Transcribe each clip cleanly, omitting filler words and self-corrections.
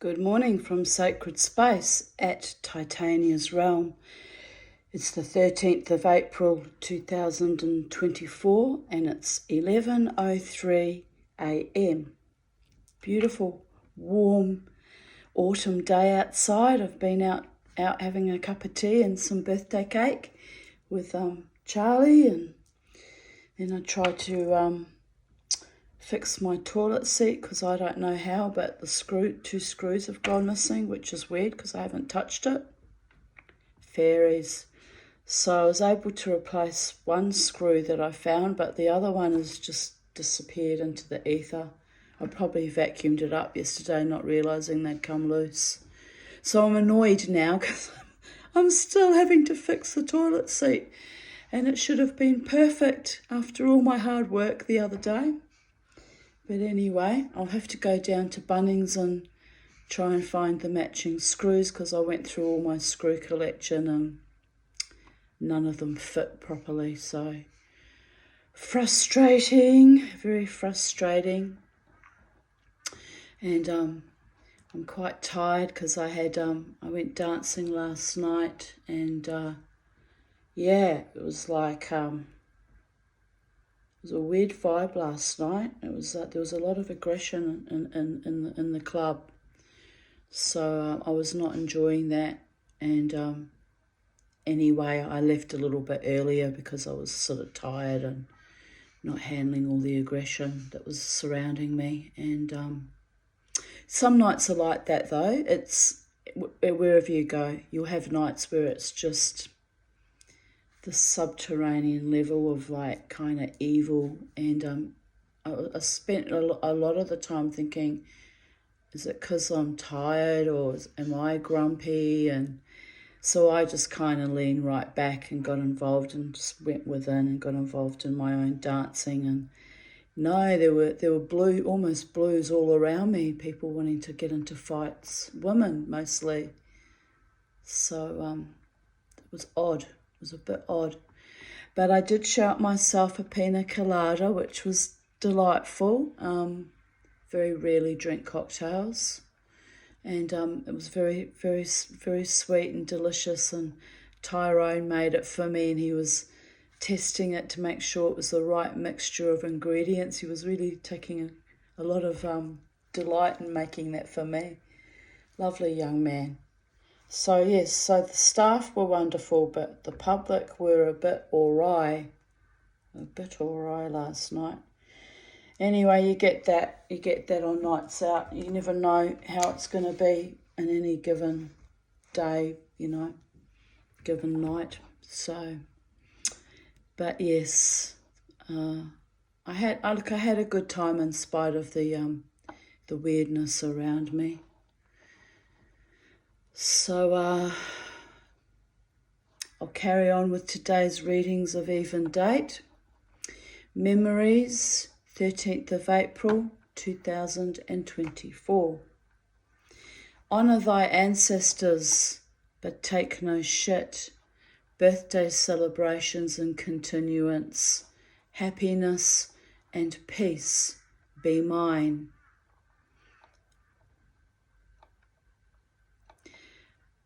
Good morning from Sacred Space at Titania's Realm. It's the 13th of April 2024 and it's 11:03 a.m. Beautiful, warm autumn day outside. I've been out having a cup of tea and some birthday cake with Charlie, and then I tried to fix my toilet seat because I don't know how, but the two screws have gone missing, which is weird because I haven't touched it. Fairies. So I was able to replace one screw that I found, but the other one has just disappeared into the ether. I probably vacuumed it up yesterday, not realising they'd come loose. So I'm annoyed now because I'm still having to fix the toilet seat, and it should have been perfect after all my hard work the other day. But anyway, I'll have to go down to Bunnings and try and find the matching screws because I went through all my screw collection and none of them fit properly. So frustrating, very frustrating. And I'm quite tired because I went dancing last night, and it was like it was a weird vibe last night. It was there was a lot of aggression in the club, so I was not enjoying that. And anyway, I left a little bit earlier because I was sort of tired and not handling all the aggression that was surrounding me. And some nights are like that though. It's wherever you go, you'll have nights where it's just the subterranean level of like kind of evil. And I spent a lot of the time thinking, is it because I'm tired or am I grumpy? And so I just kind of leaned right back and got involved and just went within and got involved in my own dancing. And no, there were almost blues all around me, people wanting to get into fights, women mostly. So it was odd. It was a bit odd. But I did shout myself a pina colada, which was delightful. Very rarely drink cocktails. And it was very, very, very sweet and delicious. And Tyrone made it for me, and he was testing it to make sure it was the right mixture of ingredients. He was really taking a lot of delight in making that for me. Lovely young man. So yes, so the staff were wonderful, but the public were a bit awry last night. Anyway, you get that on nights out. You never know how it's going to be in any given day, given night. So, but yes, I had a good time in spite of the weirdness around me. So I'll carry on with today's readings of even date. Memories, 13th of April 2024. Honour thy ancestors, but take no shit. Birthday celebrations and continuance. Happiness and peace be mine.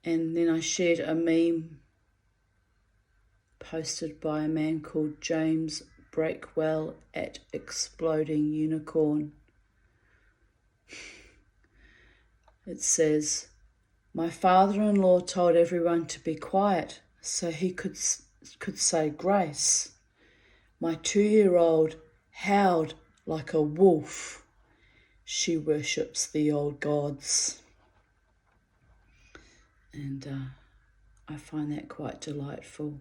And then I shared a meme posted by a man called James Breakwell at Exploding Unicorn. It says, my father-in-law told everyone to be quiet so he could say grace. My 2-year-old howled like a wolf. She worships the old gods. And I find that quite delightful.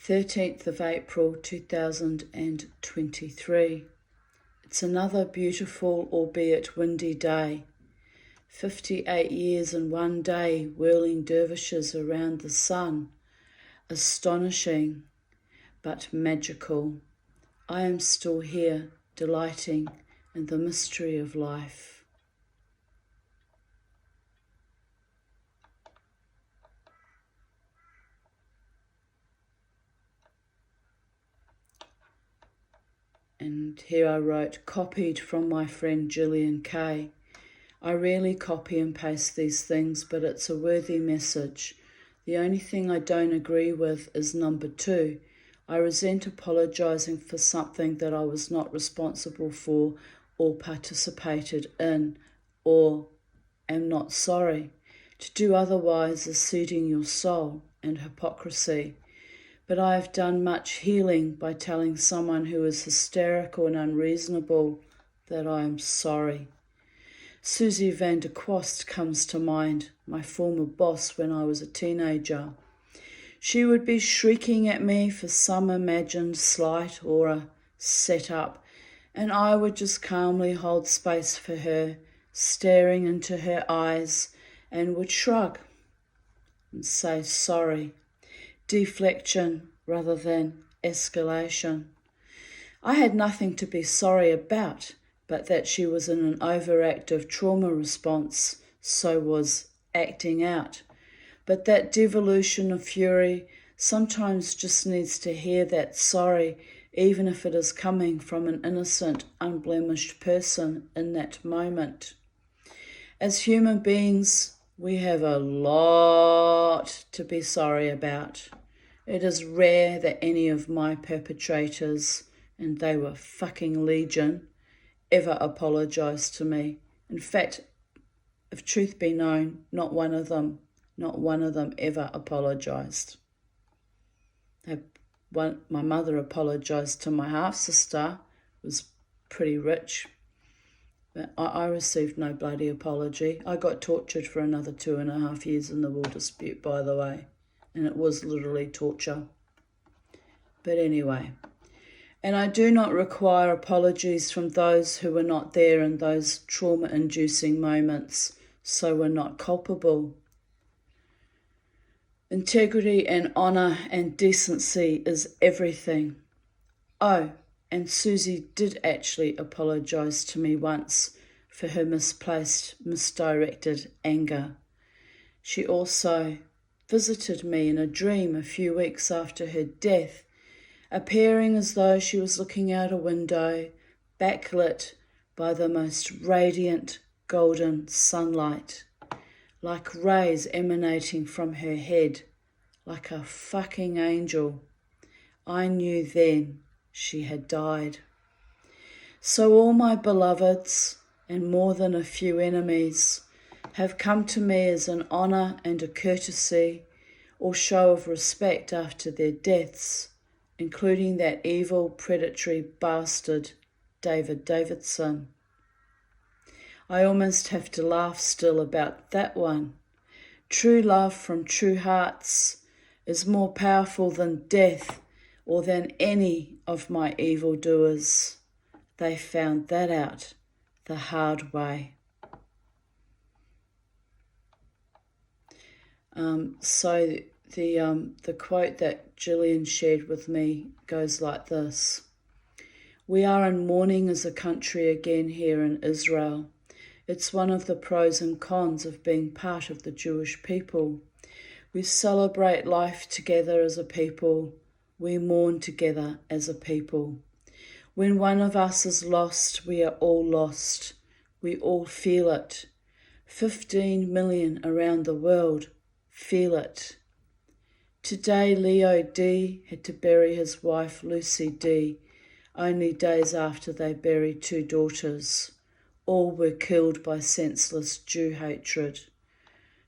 13th of April 2023. It's another beautiful, albeit windy day. 58 years in one day whirling dervishes around the sun. Astonishing, but magical. I am still here, delighting in the mystery of life. And here I wrote, copied from my friend Gillian Kay. I rarely copy and paste these things, but it's a worthy message. The only thing I don't agree with is number 2. I resent apologising for something that I was not responsible for or participated in, or am not sorry. To do otherwise is suiting your soul and hypocrisy. But I have done much healing by telling someone who is hysterical and unreasonable that I am sorry. Susie van der Kwast comes to mind, my former boss when I was a teenager. She would be shrieking at me for some imagined slight or a set-up, and I would just calmly hold space for her, staring into her eyes, and would shrug and say sorry. Deflection rather than escalation. I had nothing to be sorry about, but that she was in an overactive trauma response, so was acting out. But that devolution of fury sometimes just needs to hear that sorry, even if it is coming from an innocent, unblemished person in that moment. As human beings, we have a lot to be sorry about. It is rare that any of my perpetrators, and they were fucking legion, ever apologised to me. In fact, if truth be known, not one of them ever apologised. My mother apologised to my half-sister, who was pretty rich, but I received no bloody apology. I got tortured for another 2.5 years in the war dispute, by the way, and it was literally torture. But anyway, and I do not require apologies from those who were not there in those trauma-inducing moments, so were not culpable. Integrity and honour and decency is everything. Oh, and Susie did actually apologise to me once for her misdirected anger. She also visited me in a dream a few weeks after her death, appearing as though she was looking out a window, backlit by the most radiant golden sunlight, like rays emanating from her head, like a fucking angel. I knew then she had died. So all my beloveds, and more than a few enemies, have come to me as an honour and a courtesy or show of respect after their deaths, including that evil, predatory bastard, David Davidson. I almost have to laugh still about that one. True love from true hearts is more powerful than death or than any of my evildoers. They found that out the hard way. So the quote that Gillian shared with me goes like this. We are in mourning as a country again here in Israel. It's one of the pros and cons of being part of the Jewish people. We celebrate life together as a people. We mourn together as a people. When one of us is lost, we are all lost. We all feel it. 15 million around the world feel it. Today, Leo D had to bury his wife, Lucy D, only days after they buried 2 daughters. All were killed by senseless Jew hatred.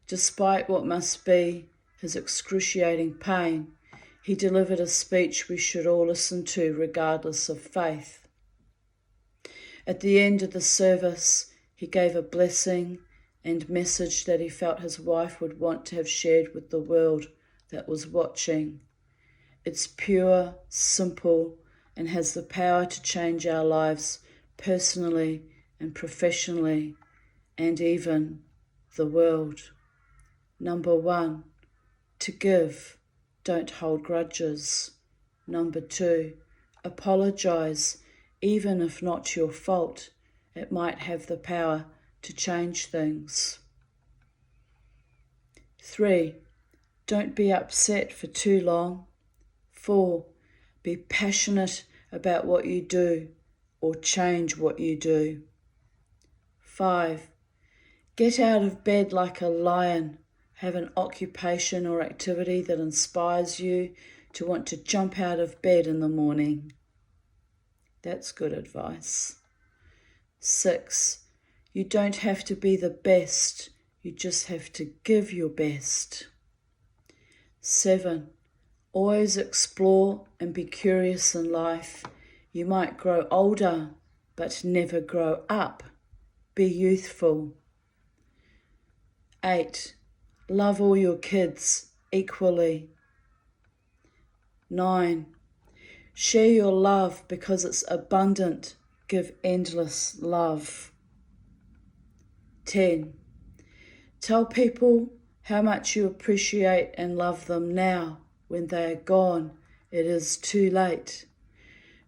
Despite what must be his excruciating pain, he delivered a speech we should all listen to regardless of faith. At the end of the service, he gave a blessing and message that he felt his wife would want to have shared with the world that was watching. It's pure, simple, and has the power to change our lives personally and professionally, and even the world. Number 1, to give, don't hold grudges. Number 2, apologise, even if not your fault. It might have the power to change things. 3, don't be upset for too long. 4, be passionate about what you do, or change what you do. 5. Get out of bed like a lion. Have an occupation or activity that inspires you to want to jump out of bed in the morning. That's good advice. 6. You don't have to be the best. You just have to give your best. 7. Always explore and be curious in life. You might grow older, but never grow up. Be youthful. 8. Love all your kids equally. 9. Share your love because it's abundant. Give endless love. 10. Tell people how much you appreciate and love them now. When they are gone, it is too late.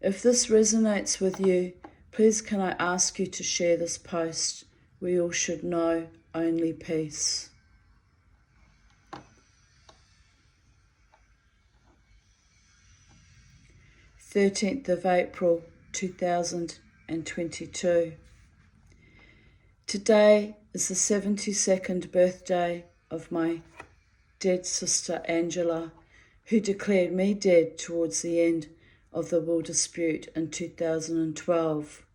If this resonates with you, please can I ask you to share this post. We all should know only peace. 13th of April 2022. Today is the 72nd birthday of my dead sister Angela, who declared me dead towards the end of the will dispute in 2012,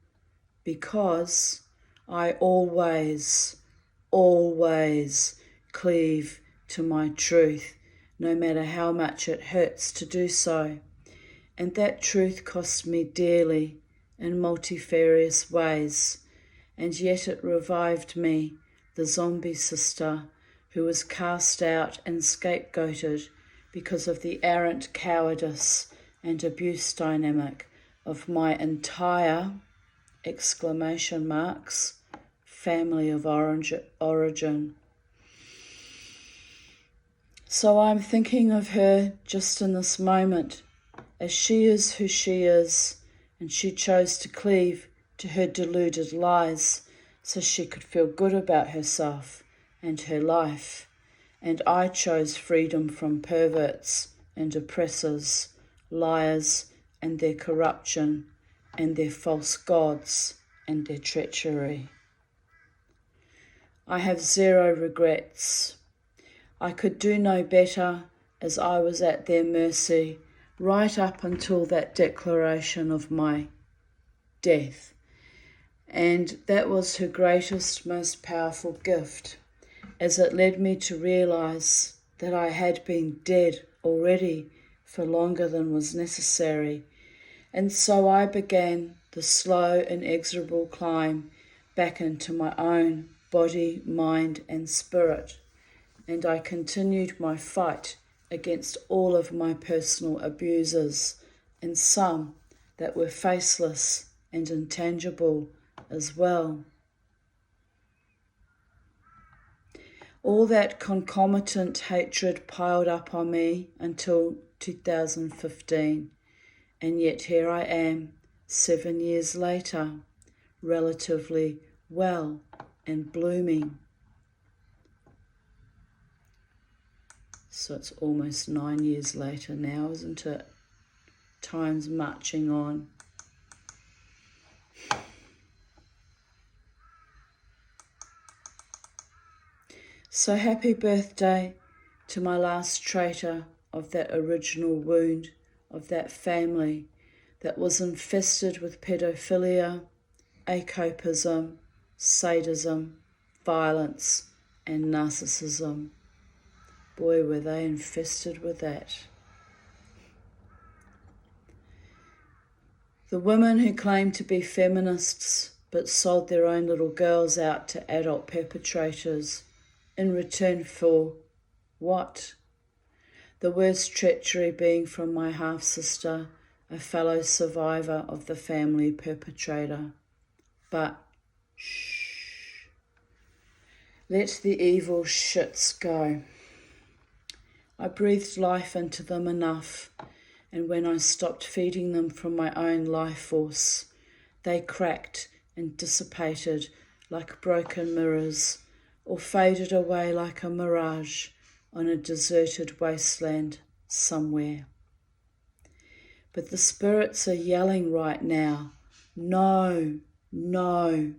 because I always cleave to my truth, no matter how much it hurts to do so. And that truth cost me dearly in multifarious ways, and yet it revived me, the zombie sister, who was cast out and scapegoated because of the arrant cowardice and abuse dynamic of my entire, ! family of origin. So I'm thinking of her just in this moment, as she is who she is, and she chose to cleave to her deluded lies so she could feel good about herself and her life, and I chose freedom from perverts and oppressors, liars and their corruption, and their false gods and their treachery. I have zero regrets. I could do no better, as I was at their mercy right up until that declaration of my death. And that was her greatest, most powerful gift, as it led me to realize that I had been dead already for longer than was necessary. And so I began the slow, inexorable climb back into my own body, mind, and spirit. And I continued my fight against all of my personal abusers, and some that were faceless and intangible as well. All that concomitant hatred piled up on me until 2015, and yet here I am, 7 years later, relatively well and blooming. So it's almost 9 years later now, isn't it? Time's marching on. So happy birthday to my last traitor of that original wound, of that family that was infested with pedophilia, acopism, sadism, violence, and narcissism. Boy, were they infested with that. The women who claimed to be feminists but sold their own little girls out to adult perpetrators in return for what? The worst treachery being from my half-sister, a fellow survivor of the family perpetrator. But shh. Let the evil shits go. I breathed life into them enough, and when I stopped feeding them from my own life force, they cracked and dissipated like broken mirrors, or faded away like a mirage on a deserted wasteland somewhere. But the spirits are yelling right now, No, no,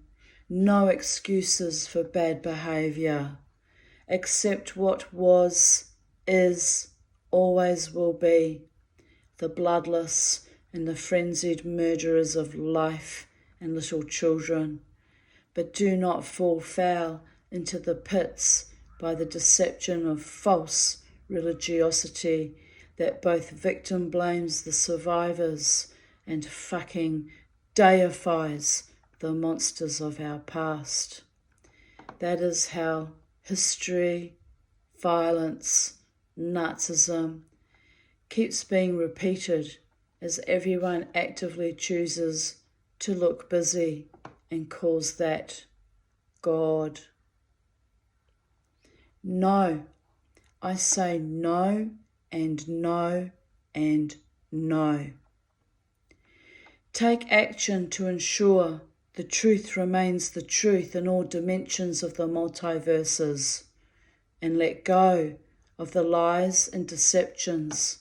no excuses for bad behaviour. Accept what was, is, always will be. The bloodless and the frenzied murderers of life and little children. But do not fall foul into the pits by the deception of false religiosity that both victim blames the survivors and fucking deifies the monsters of our past. That is how history, violence, Nazism keeps being repeated as everyone actively chooses to look busy and calls that God. No, I say no and no and no. Take action to ensure the truth remains the truth in all dimensions of the multiverses, and let go of the lies and deceptions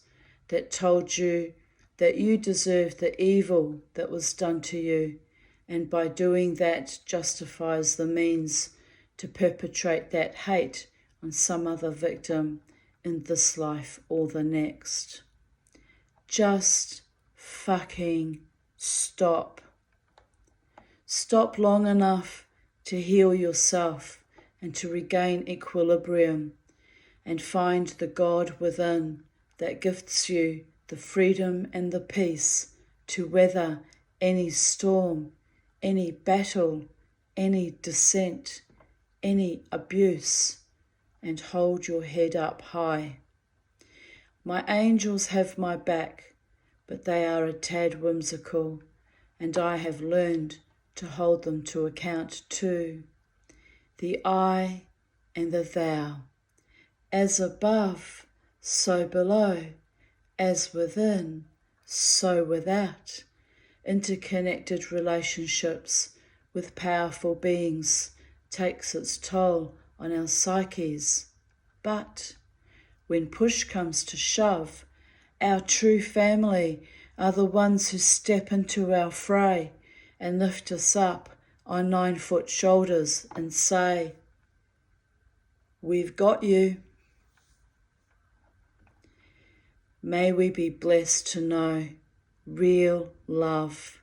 that told you that you deserve the evil that was done to you, and by doing that justifies the means to perpetrate that hate on some other victim in this life or the next. Just fucking stop. Stop long enough to heal yourself and to regain equilibrium and find the God within that gifts you the freedom and the peace to weather any storm, any battle, any dissent, any abuse, and hold your head up high. My angels have my back, but they are a tad whimsical, and I have learned to hold them to account too. The I and the thou, as above, so below, as within, so without, interconnected relationships with powerful beings takes its toll on our psyches. But when push comes to shove, our true family are the ones who step into our fray and lift us up on 9-foot shoulders and say, "We've got you." May we be blessed to know real love,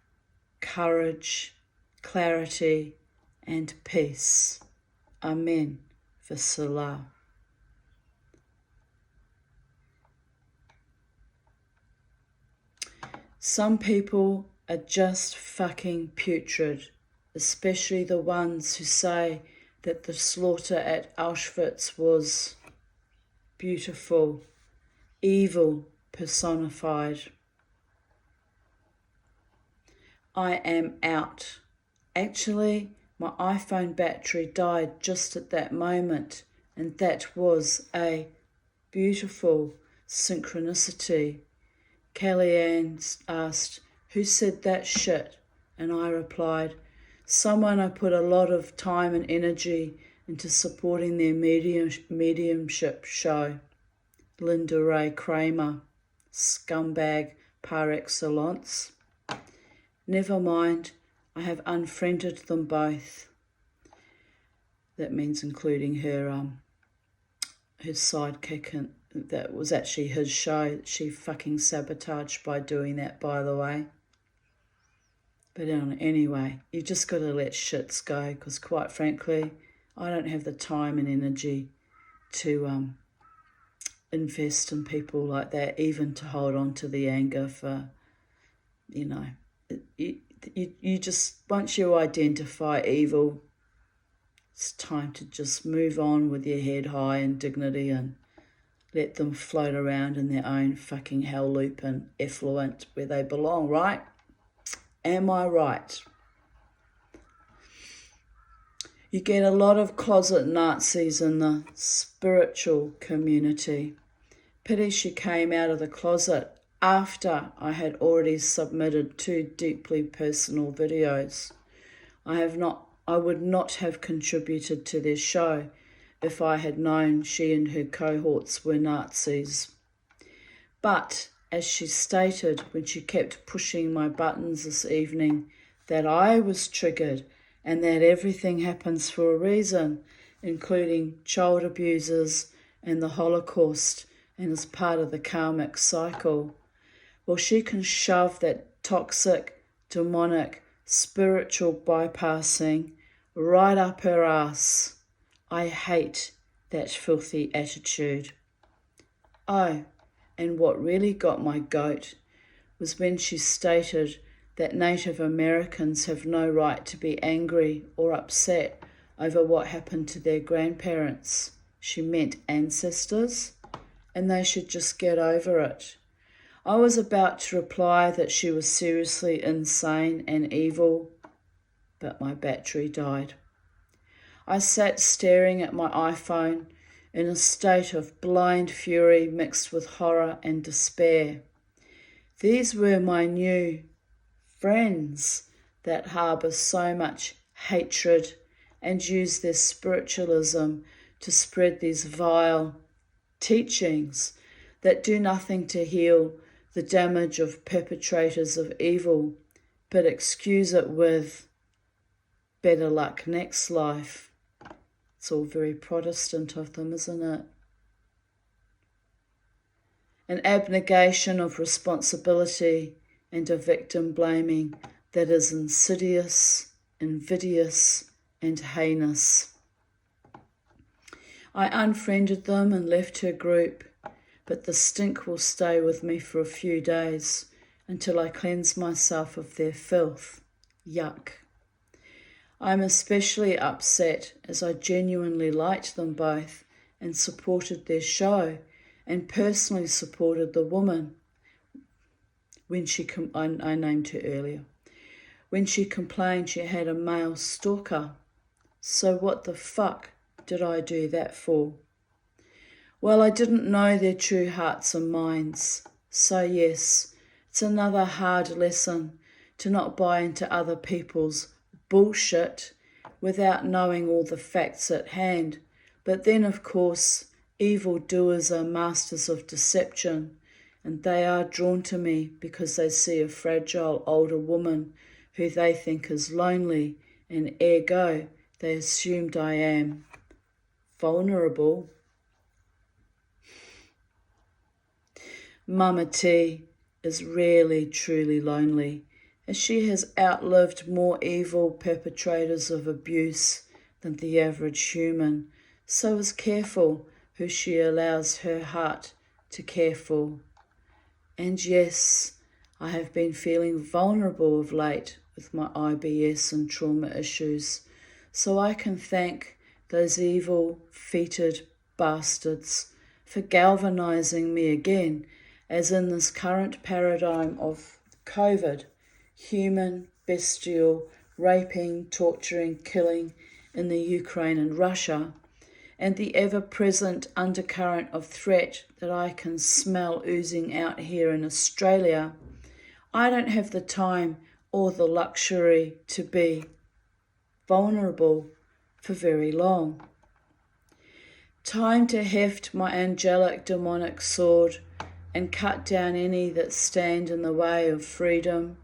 courage, clarity, and peace. Amen. V'salah. Some people are just fucking putrid, especially the ones who say that the slaughter at Auschwitz was beautiful, evil personified. I am out. Actually, my iPhone battery died just at that moment, and that was a beautiful synchronicity. Kellyanne asked, "Who said that shit?" And I replied, "Someone I put a lot of time and energy into supporting their mediumship show. Linda Ray Kramer, scumbag par excellence. Never mind, I have unfriended them both." That means including her sidekick, and that was actually his show. She fucking sabotaged by doing that, by the way. But anyway, you just got to let shits go, because quite frankly, I don't have the time and energy to invest in people like that, even to hold on to the anger for, you just, once you identify evil, it's time to just move on with your head high in dignity and let them float around in their own fucking hell loop and effluent where they belong, right? Am I right? You get a lot of closet Nazis in the spiritual community. Pity she came out of the closet after I had already submitted 2 deeply personal videos. I would not have contributed to their show if I had known she and her cohorts were Nazis. But, as she stated when she kept pushing my buttons this evening, that I was triggered and that everything happens for a reason, including child abusers and the Holocaust, and is part of the karmic cycle. Well, she can shove that toxic, demonic, spiritual bypassing right up her ass. I hate that filthy attitude. Oh, and what really got my goat was when she stated that Native Americans have no right to be angry or upset over what happened to their grandparents. She meant ancestors, and they should just get over it. I was about to reply that she was seriously insane and evil, but my battery died. I sat staring at my iPhone in a state of blind fury mixed with horror and despair. These were my new friends that harbour so much hatred and use their spiritualism to spread these vile teachings that do nothing to heal the damage of perpetrators of evil, but excuse it with better luck next life. It's all very Protestant of them, isn't it? An abnegation of responsibility and a victim blaming that is insidious, invidious, and heinous. I unfriended them and left her group, but the stink will stay with me for a few days until I cleanse myself of their filth. Yuck. I'm especially upset as I genuinely liked them both and supported their show and personally supported the woman when I named her earlier, when she complained she had a male stalker. So what the fuck did I do that for? Well, I didn't know their true hearts and minds. So yes, it's another hard lesson to not buy into other people's bullshit without knowing all the facts at hand. But then, of course, evildoers are masters of deception, and they are drawn to me because they see a fragile older woman who they think is lonely, and ergo, they assumed I am vulnerable. Mama T is rarely truly lonely, as she has outlived more evil perpetrators of abuse than the average human, so is careful who she allows her heart to care for. And yes, I have been feeling vulnerable of late with my IBS and trauma issues, so I can thank those evil, fetid bastards for galvanizing me again, as in this current paradigm of COVID, human, bestial, raping, torturing, killing in the Ukraine and Russia, and the ever-present undercurrent of threat that I can smell oozing out here in Australia, I don't have the time or the luxury to be vulnerable for very long. Time to heft my angelic demonic sword and cut down any that stand in the way of freedom,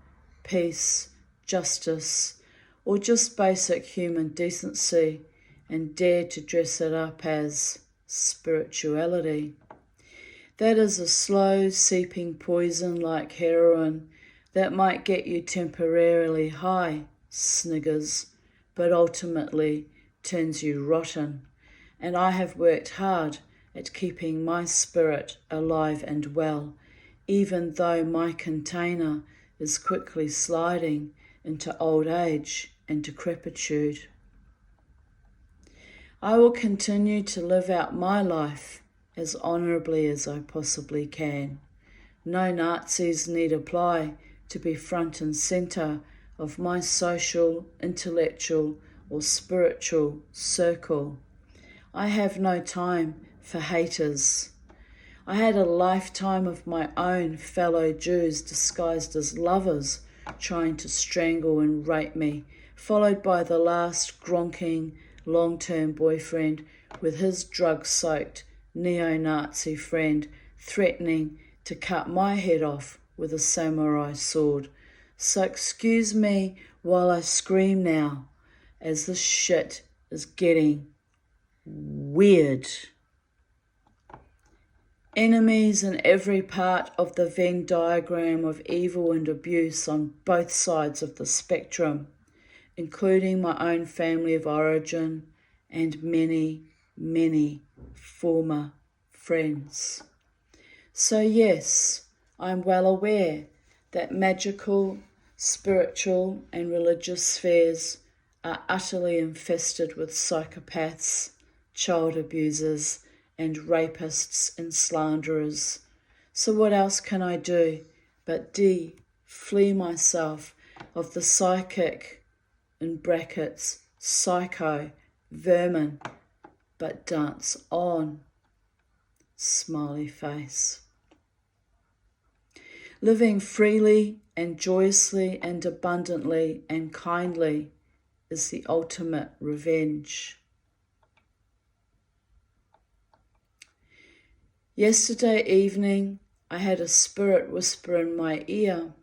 peace, justice, or just basic human decency, and dare to dress it up as spirituality. That is a slow seeping poison like heroin that might get you temporarily high, sniggers, but ultimately turns you rotten. And I have worked hard at keeping my spirit alive and well, even though my container is quickly sliding into old age and decrepitude. I will continue to live out my life as honourably as I possibly can. No Nazis need apply to be front and centre of my social, intellectual or spiritual circle. I have no time for haters. I had a lifetime of my own fellow Jews disguised as lovers trying to strangle and rape me, followed by the last gronking long-term boyfriend with his drug-soaked neo-Nazi friend threatening to cut my head off with a samurai sword. So excuse me while I scream now as this shit is getting weird. Enemies in every part of the Venn diagram of evil and abuse on both sides of the spectrum, including my own family of origin and many, many former friends. So yes, I'm well aware that magical, spiritual and religious spheres are utterly infested with psychopaths, child abusers and rapists and slanderers. So what else can I do but flee myself of the psychic, in brackets, psycho, vermin, but dance on, smiley face. Living freely and joyously and abundantly and kindly is the ultimate revenge. Yesterday evening, I had a spirit whisper in my ear.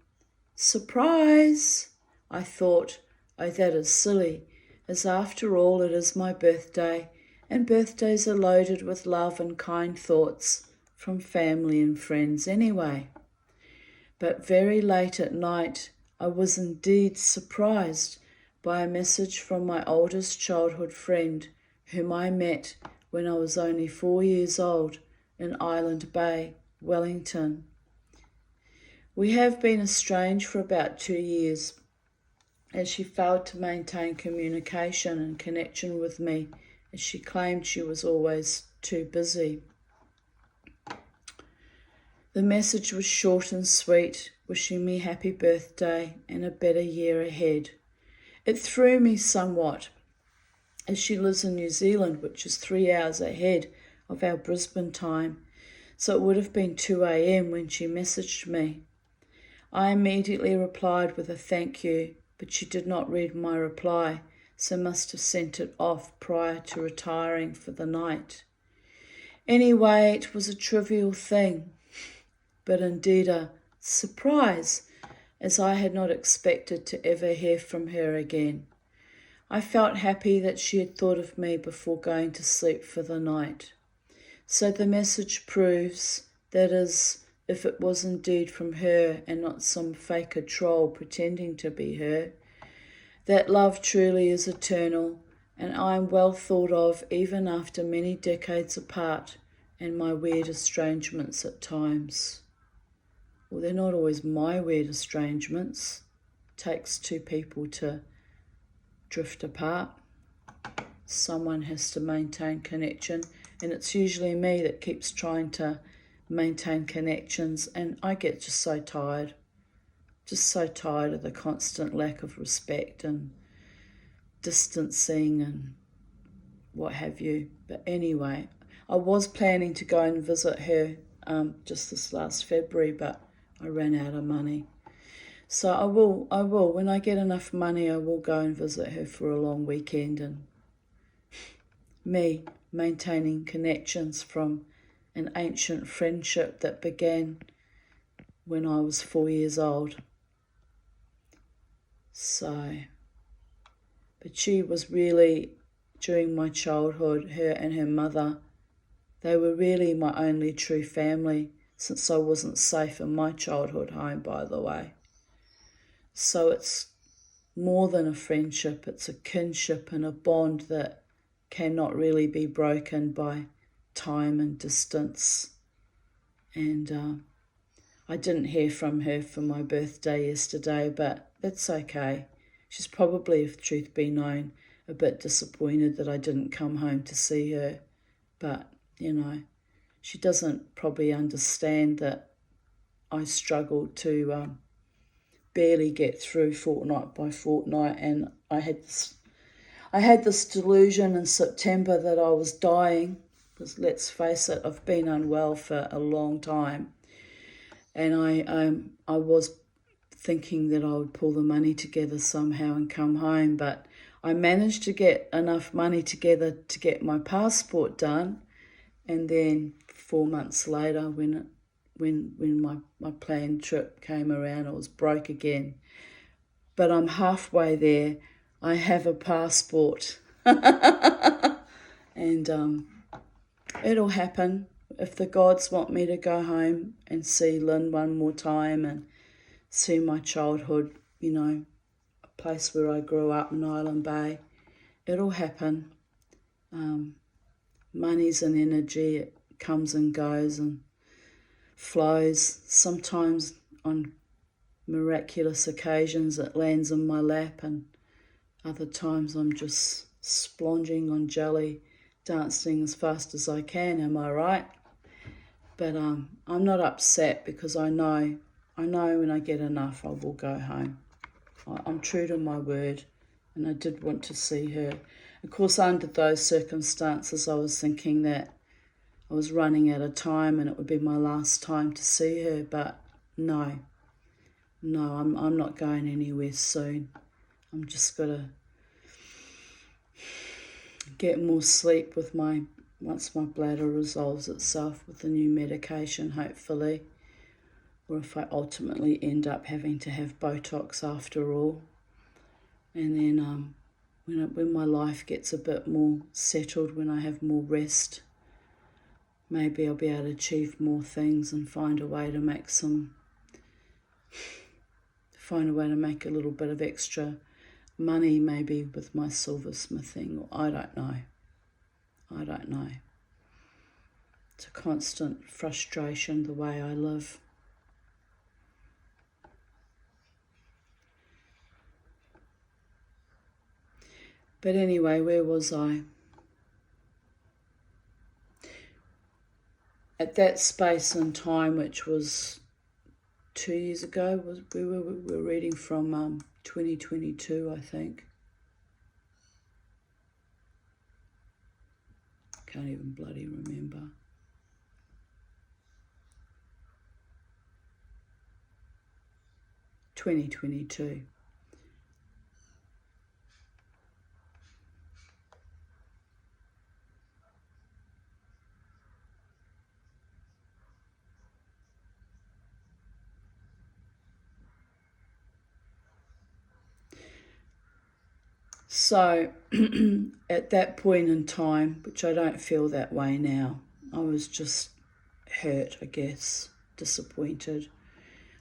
Surprise! I thought, oh, that is silly, as after all it is my birthday, and birthdays are loaded with love and kind thoughts from family and friends anyway. But very late at night, I was indeed surprised by a message from my oldest childhood friend, whom I met when I was only 4 years old in Island Bay, Wellington. We have been estranged for about 2 years, as she failed to maintain communication and connection with me, as she claimed she was always too busy. The message was short and sweet, wishing me happy birthday and a better year ahead. It threw me somewhat, as she lives in New Zealand, which is 3 hours ahead of our Brisbane time, so it would have been 2 a.m. when she messaged me. I immediately replied with a thank you, but she did not read my reply, so must have sent it off prior to retiring for the night. Anyway, it was a trivial thing, but indeed a surprise, as I had not expected to ever hear from her again. I felt happy that she had thought of me before going to sleep for the night. So the message proves, that is, if it was indeed from her and not some faker troll pretending to be her, that love truly is eternal, and I am well thought of even after many decades apart and my weird estrangements at times. Well, they're not always my weird estrangements. It takes two people to drift apart. Someone has to maintain connection, and it's usually me that keeps trying to maintain connections, and I get just so tired of the constant lack of respect and distancing and what have you. But anyway, I was planning to go and visit her just this last February, but I ran out of money. So I will, when I get enough money, I will go and visit her for a long weekend, and me maintaining connections from an ancient friendship that began when I was 4 years old. So, but she was really, during my childhood, her and her mother, they were really my only true family, since I wasn't safe in my childhood home, by the way. So it's more than a friendship, it's a kinship and a bond that cannot really be broken by time and distance. And I didn't hear from her for my birthday yesterday, but that's okay. She's probably, if truth be known, a bit disappointed that I didn't come home to see her. But, she doesn't probably understand that I struggled to barely get through fortnight by fortnight, and I had this delusion in September that I was dying, because let's face it, I've been unwell for a long time, and I was thinking that I would pull the money together somehow and come home, but I managed to get enough money together to get my passport done, and then 4 months later, when my planned trip came around, I was broke again. but I'm halfway there. I have a passport. And it'll happen. If the gods want me to go home and see Lynn one more time and see my childhood, a place where I grew up in Island Bay, it'll happen. Money's an energy. It comes and goes and flows. Sometimes on miraculous occasions it lands in my lap, and other times I'm just splonging on jelly, dancing as fast as I can, am I right? But I'm not upset because I know when I get enough I will go home. I'm true to my word, and I did want to see her. Of course, under those circumstances I was thinking that I was running out of time and it would be my last time to see her, but no, I'm not going anywhere soon. I'm just got to get more sleep once my bladder resolves itself with the new medication, hopefully, or if I ultimately end up having to have Botox after all. And then when my life gets a bit more settled, when I have more rest, maybe I'll be able to achieve more things and find a way to make a little bit of extra money, maybe with my silversmithing, or I don't know. It's a constant frustration the way I live. But anyway, where was I? At that space and time, which was 2 years ago, we were reading from 2022, I think. Can't even bloody remember. $2022. So at that point in time, which I don't feel that way now, I was just hurt, I guess, disappointed.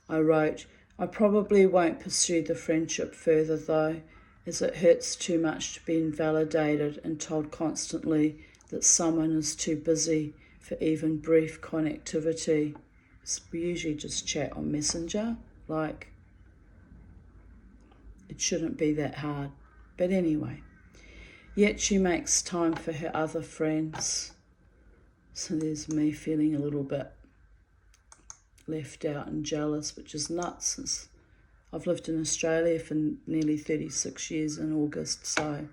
I wrote, I probably won't pursue the friendship further though, as it hurts too much to be invalidated and told constantly that someone is too busy for even brief connectivity. We usually just chat on Messenger, like it shouldn't be that hard. But anyway, yet she makes time for her other friends. So there's me feeling a little bit left out and jealous, which is nuts since I've lived in Australia for nearly 36 years in August, so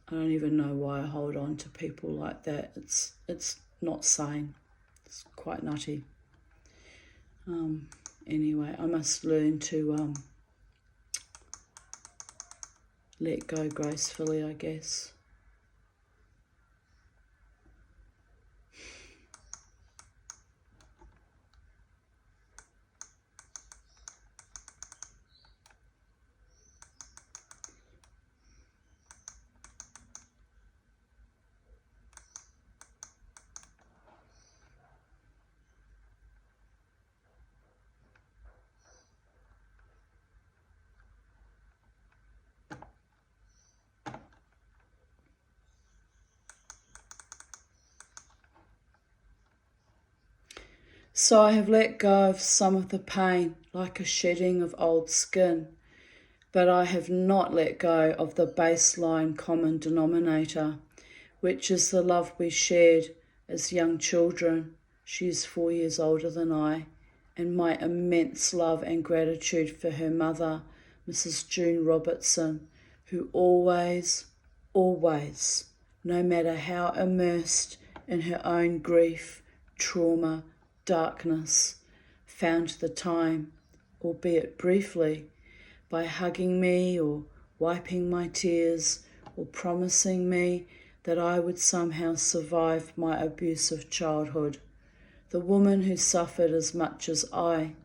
I don't even know why I hold on to people like that. It's not sane. It's quite nutty. Anyway, I must learn to let go gracefully, I guess. So I have let go of some of the pain, like a shedding of old skin, but I have not let go of the baseline common denominator, which is the love we shared as young children. She is 4 years older than I, and my immense love and gratitude for her mother, Mrs. June Robertson, who always, no matter how immersed in her own grief, trauma, darkness, found the time, albeit briefly, by hugging me or wiping my tears or promising me that I would somehow survive my abusive childhood, the woman who suffered as much as I,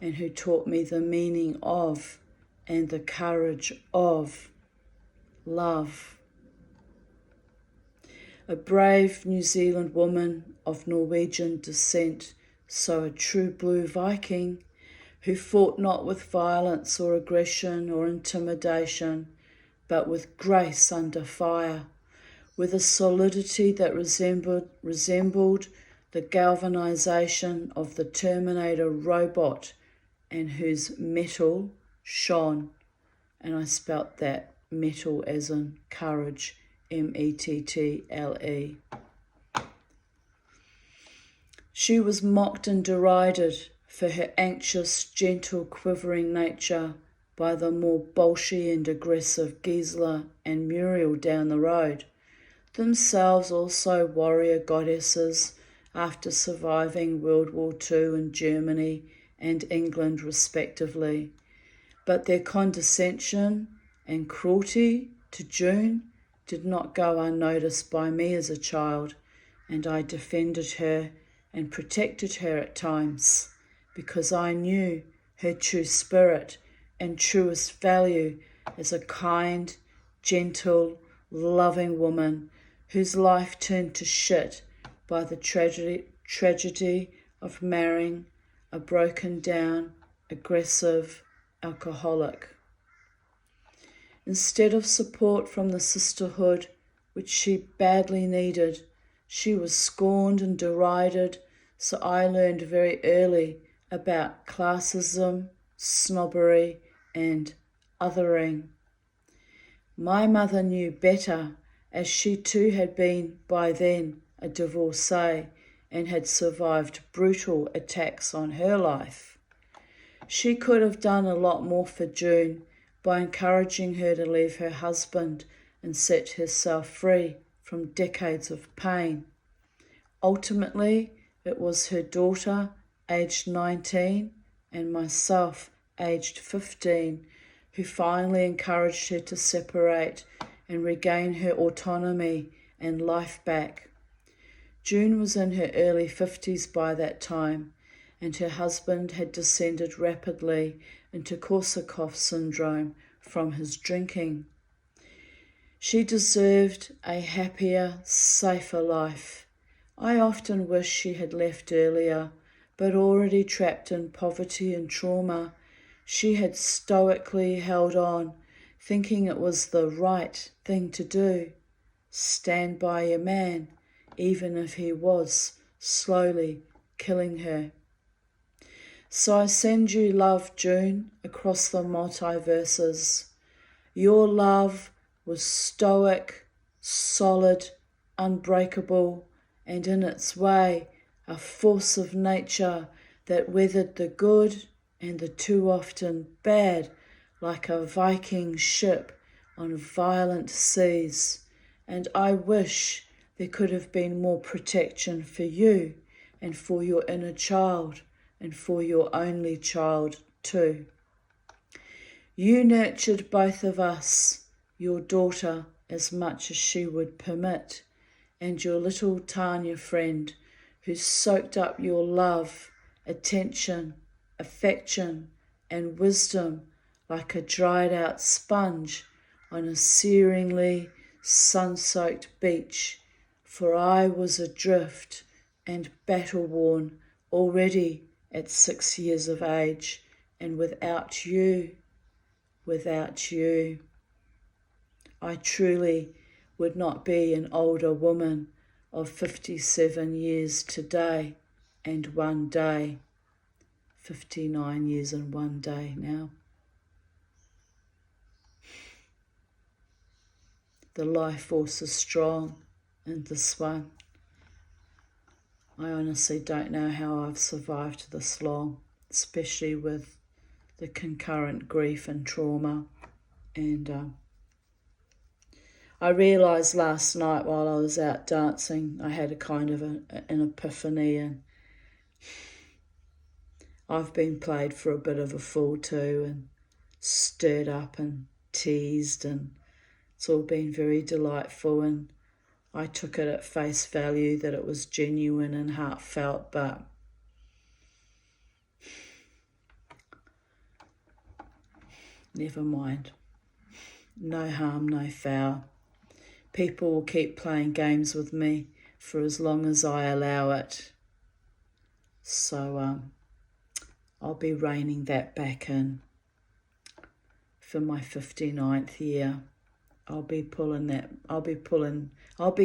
and who taught me the meaning of and the courage of love. A brave New Zealand woman of Norwegian descent, so a true blue Viking, who fought not with violence or aggression or intimidation, but with grace under fire, with a solidity that resembled the galvanization of the Terminator robot, and whose metal shone. And I spelt that metal as in courage, M-E-T-T-L-E. She was mocked and derided for her anxious, gentle, quivering nature by the more bolshy and aggressive Gisela and Muriel down the road, themselves also warrior goddesses after surviving World War II in Germany and England respectively. But their condescension and cruelty to June did not go unnoticed by me as a child, and I defended her and protected her at times, because I knew her true spirit and truest value as a kind, gentle, loving woman whose life turned to shit by the tragedy of marrying a broken down, aggressive alcoholic. Instead of support from the sisterhood, which she badly needed, she was scorned and derided, so I learned very early about classism, snobbery, and othering. My mother knew better, as she too had been by then a divorcee and had survived brutal attacks on her life. She could have done a lot more for June by encouraging her to leave her husband and set herself free from decades of pain. Ultimately, it was her daughter, aged 19, and myself, aged 15, who finally encouraged her to separate and regain her autonomy and life back. June was in her early 50s by that time, and her husband had descended rapidly into Korsakoff syndrome from his drinking. She deserved a happier, safer life. I often wish she had left earlier, but already trapped in poverty and trauma, she had stoically held on, thinking it was the right thing to do. Stand by your man, even if he was slowly killing her. So I send you love, June, across the multiverses. Your love was stoic, solid, unbreakable, and in its way a force of nature that weathered the good and the too often bad like a Viking ship on violent seas. And I wish there could have been more protection for you and for your inner child and for your only child too. You nurtured both of us, your daughter as much as she would permit, and your little Tanya friend who soaked up your love, attention, affection, and wisdom like a dried out sponge on a searingly sun-soaked beach, for I was adrift and battle-worn already at 6 years of age, and without you, I truly would not be an older woman of 57 years today and one day, 59 years and one day now. The life force is strong in this one. I honestly don't know how I've survived this long, especially with the concurrent grief and trauma. And I realised last night while I was out dancing, I had a kind of an epiphany, and I've been played for a bit of a fool too, and stirred up and teased, and it's all been very delightful, and I took it at face value that it was genuine and heartfelt, but never mind. No harm, no foul. People will keep playing games with me for as long as I allow it. So I'll be reining that back in for my 59th year. I'll be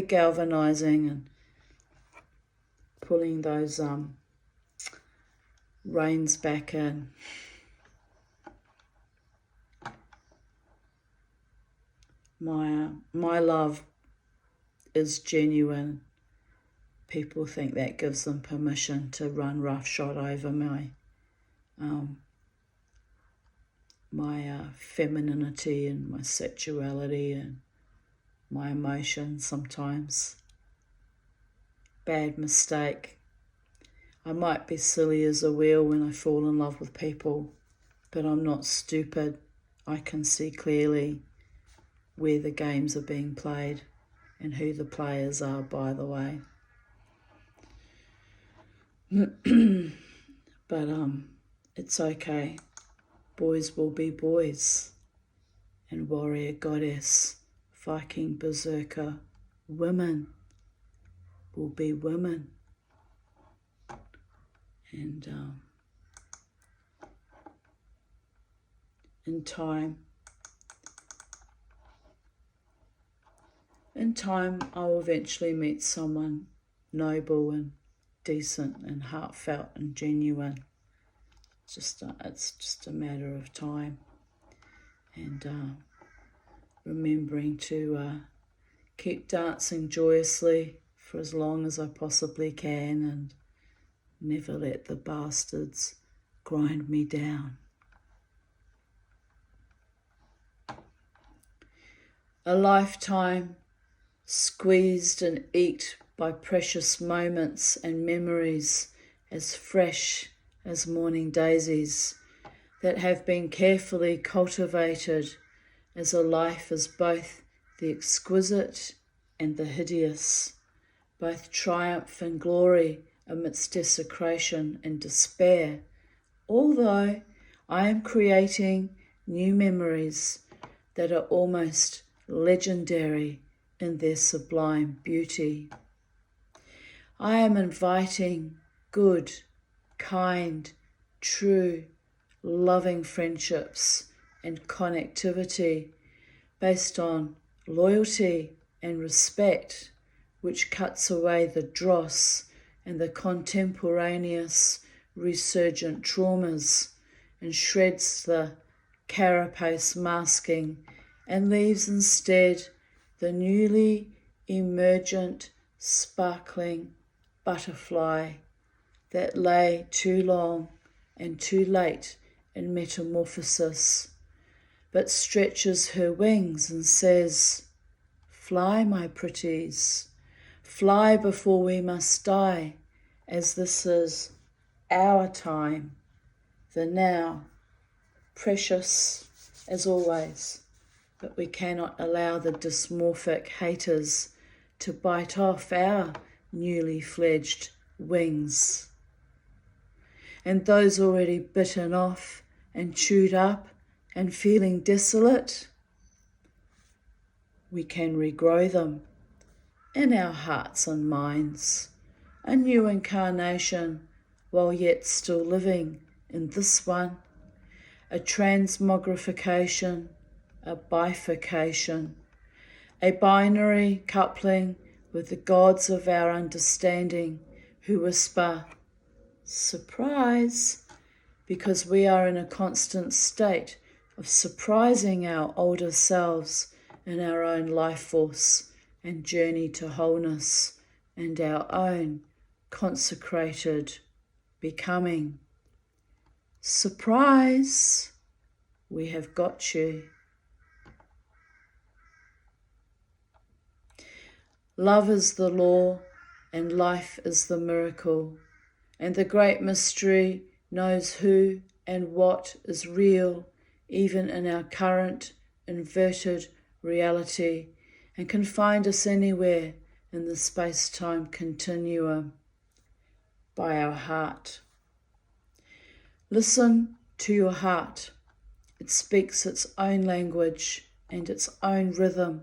galvanizing and pulling those reins back in. My love is genuine. People think that gives them permission to run roughshod over my femininity and my sexuality and my emotions sometimes. Bad mistake. I might be silly as a wheel when I fall in love with people, but I'm not stupid. I can see clearly where the games are being played and who the players are, by the way. But it's okay. Boys will be boys, and warrior goddess, Viking berserker, women will be women. And in time, I'll eventually meet someone noble and decent and heartfelt and genuine. It's just a matter of time, and remembering to keep dancing joyously for as long as I possibly can, and never let the bastards grind me down. A lifetime squeezed and eked by precious moments and memories as fresh as morning daisies that have been carefully cultivated as a life is both the exquisite and the hideous, both triumph and glory amidst desecration and despair, although I am creating new memories that are almost legendary in their sublime beauty. I am inviting good, kind, true, loving friendships and connectivity based on loyalty and respect, which cuts away the dross and the contemporaneous resurgent traumas and shreds the carapace masking and leaves instead the newly emergent, sparkling butterfly that lay too long and too late in metamorphosis, but stretches her wings and says, "Fly, my pretties, fly before we must die, as this is our time, the now, precious as always, but we cannot allow the dysmorphic haters to bite off our newly fledged wings. And those already bitten off and chewed up and feeling desolate, we can regrow them in our hearts and minds, a new incarnation while yet still living in this one, a transmogrification, a bifurcation, a binary coupling with the gods of our understanding who whisper, surprise, because we are in a constant state of surprising our older selves in our own life force and journey to wholeness and our own consecrated becoming. Surprise, we have got you. Love is the law and life is the miracle, and the great mystery knows who and what is real, even in our current inverted reality, and can find us anywhere in the space-time continuum by our heart. Listen to your heart It speaks its own language and its own rhythm,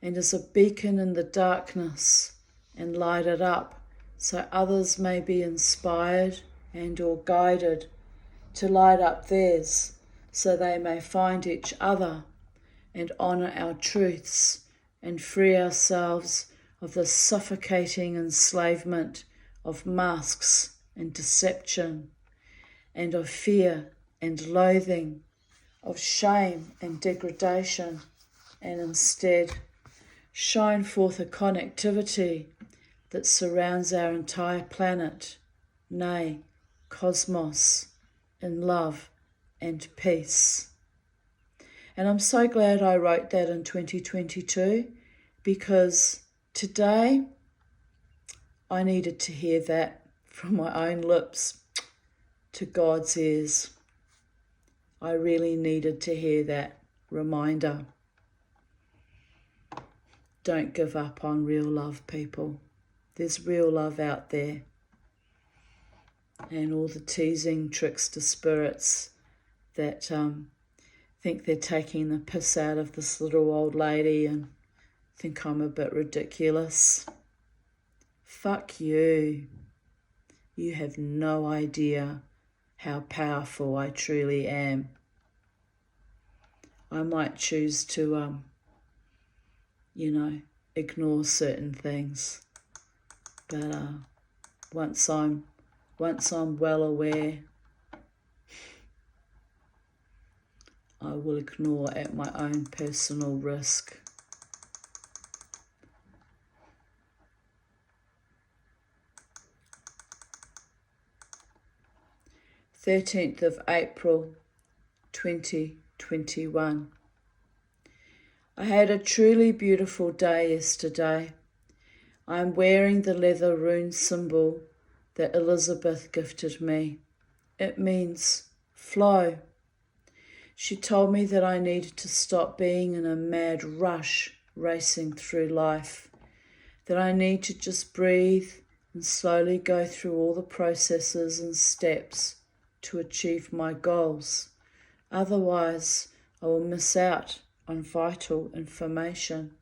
and is a beacon in the darkness, and light it up so others may be inspired and or guided to light up theirs, so they may find each other and honour our truths and free ourselves of the suffocating enslavement of masks and deception, and of fear and loathing, of shame and degradation, and instead shine forth a connectivity that surrounds our entire planet, nay, cosmos, in love and peace. And I'm so glad I wrote that in 2022, because today I needed to hear that from my own lips to God's ears. I really needed to hear that reminder. Don't give up on real love, people. There's real love out there. And all the teasing trickster spirits that think they're taking the piss out of this little old lady and think I'm a bit ridiculous. Fuck you. You have no idea how powerful I truly am. I might choose to, ignore certain things. But once I'm well aware, I will ignore at my own personal risk. April 13th, 2021. I had a truly beautiful day yesterday. I am wearing the leather rune symbol that Elizabeth gifted me. It means flow. She told me that I needed to stop being in a mad rush racing through life, that I need to just breathe and slowly go through all the processes and steps to achieve my goals. Otherwise, I will miss out on vital information.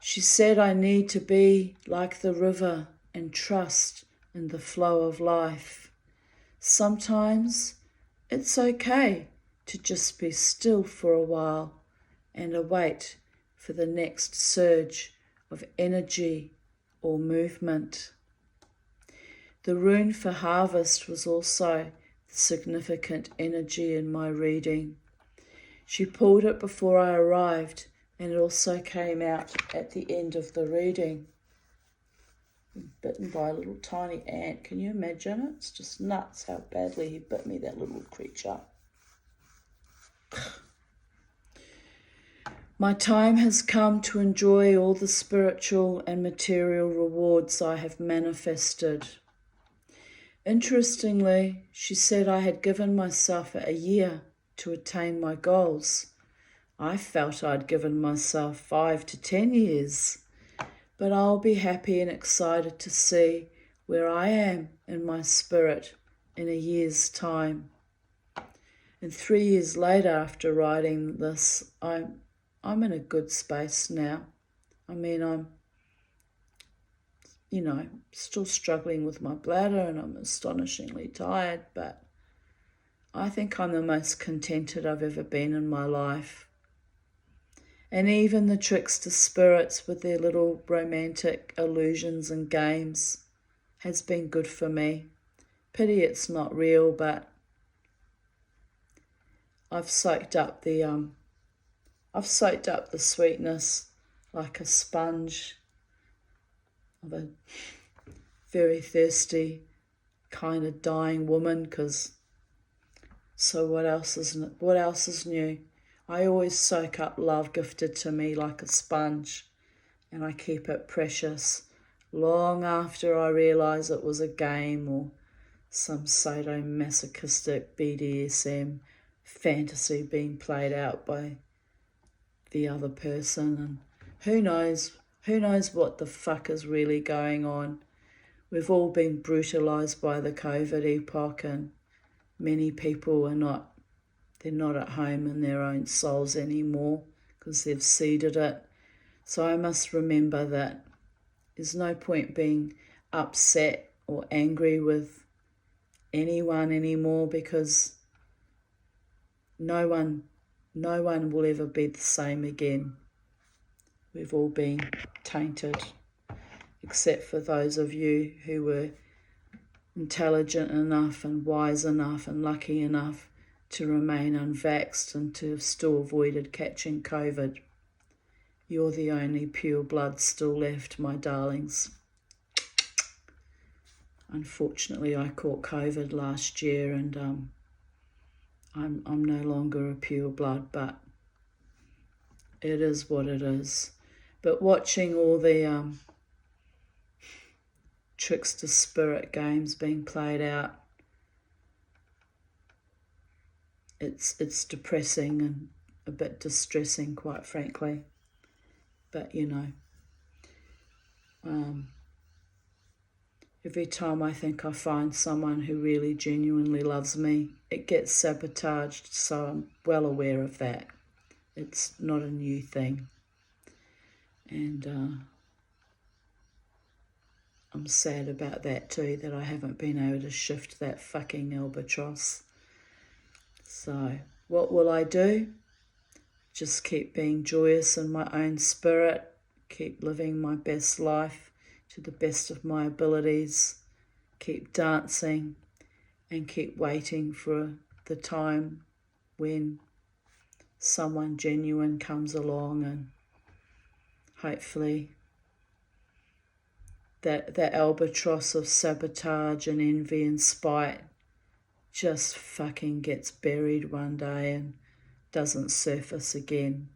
She said I need to be like the river and trust in the flow of life. Sometimes it's okay to just be still for a while and await for the next surge of energy or movement. The rune for harvest was also significant energy in my reading. She pulled it before I arrived, and it also came out at the end of the reading. Bitten by a little tiny ant. Can you imagine it? It's just nuts how badly he bit me, that little creature. My time has come to enjoy all the spiritual and material rewards I have manifested. Interestingly, she said I had given myself a year to attain my goals. I felt I'd given myself 5 to 10 years, but I'll be happy and excited to see where I am in my spirit in a year's time. And 3 years later, after writing this, I'm in a good space now. I mean, I'm still struggling with my bladder and I'm astonishingly tired, but I think I'm the most contented I've ever been in my life. And even the trickster spirits with their little romantic illusions and games has been good for me. Pity it's not real, but I've soaked up the sweetness like a sponge of a very thirsty kind of dying woman. So what else is new? I always soak up love gifted to me like a sponge, and I keep it precious long after I realise it was a game or some sadomasochistic BDSM fantasy being played out by the other person. And who knows what the fuck is really going on. We've all been brutalised by the COVID epoch, and many people are not They're not at home in their own souls anymore because they've seeded it. So I must remember that there's no point being upset or angry with anyone anymore, because no one will ever be the same again. We've all been tainted, except for those of you who were intelligent enough and wise enough and lucky enough to remain unvaxxed and to have still avoided catching COVID. You're the only pure blood still left, my darlings. Unfortunately, I caught COVID last year, and I'm no longer a pure blood, but it is what it is. But watching all the trickster spirit games being played out, it's depressing and a bit distressing, quite frankly. But every time I think I find someone who really genuinely loves me, it gets sabotaged, so I'm well aware of that. It's not a new thing. And I'm sad about that too, that I haven't been able to shift that fucking albatross. So what will I do? Just keep being joyous in my own spirit, keep living my best life to the best of my abilities, keep dancing, and keep waiting for the time when someone genuine comes along, and hopefully that albatross of sabotage and envy and spite just fucking gets buried one day and doesn't surface again.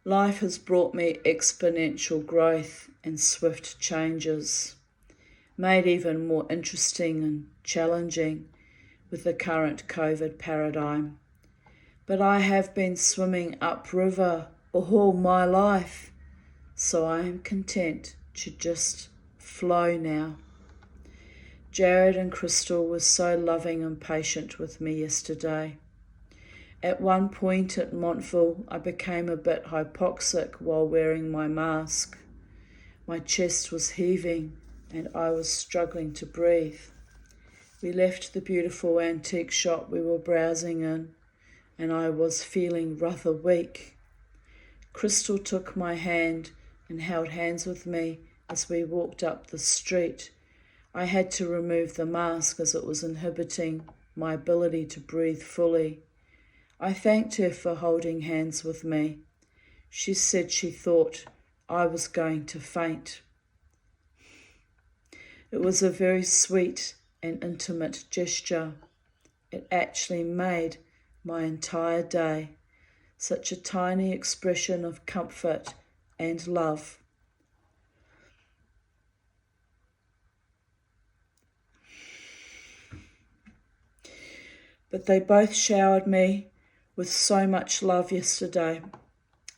Life has brought me exponential growth and swift changes, made even more interesting and challenging with the current COVID paradigm. But I have been swimming upriver all my life, so I am content to just flow now. Jared and Crystal were so loving and patient with me yesterday. At one point at Montville, I became a bit hypoxic while wearing my mask. My chest was heaving and I was struggling to breathe. We left the beautiful antique shop we were browsing in, and I was feeling rather weak. Crystal took my hand and held hands with me as we walked up the street. I had to remove the mask as it was inhibiting my ability to breathe fully. I thanked her for holding hands with me. She said she thought I was going to faint. It was a very sweet and intimate gesture. It actually made my entire day, such a tiny expression of comfort and love. But they both showered me with so much love yesterday,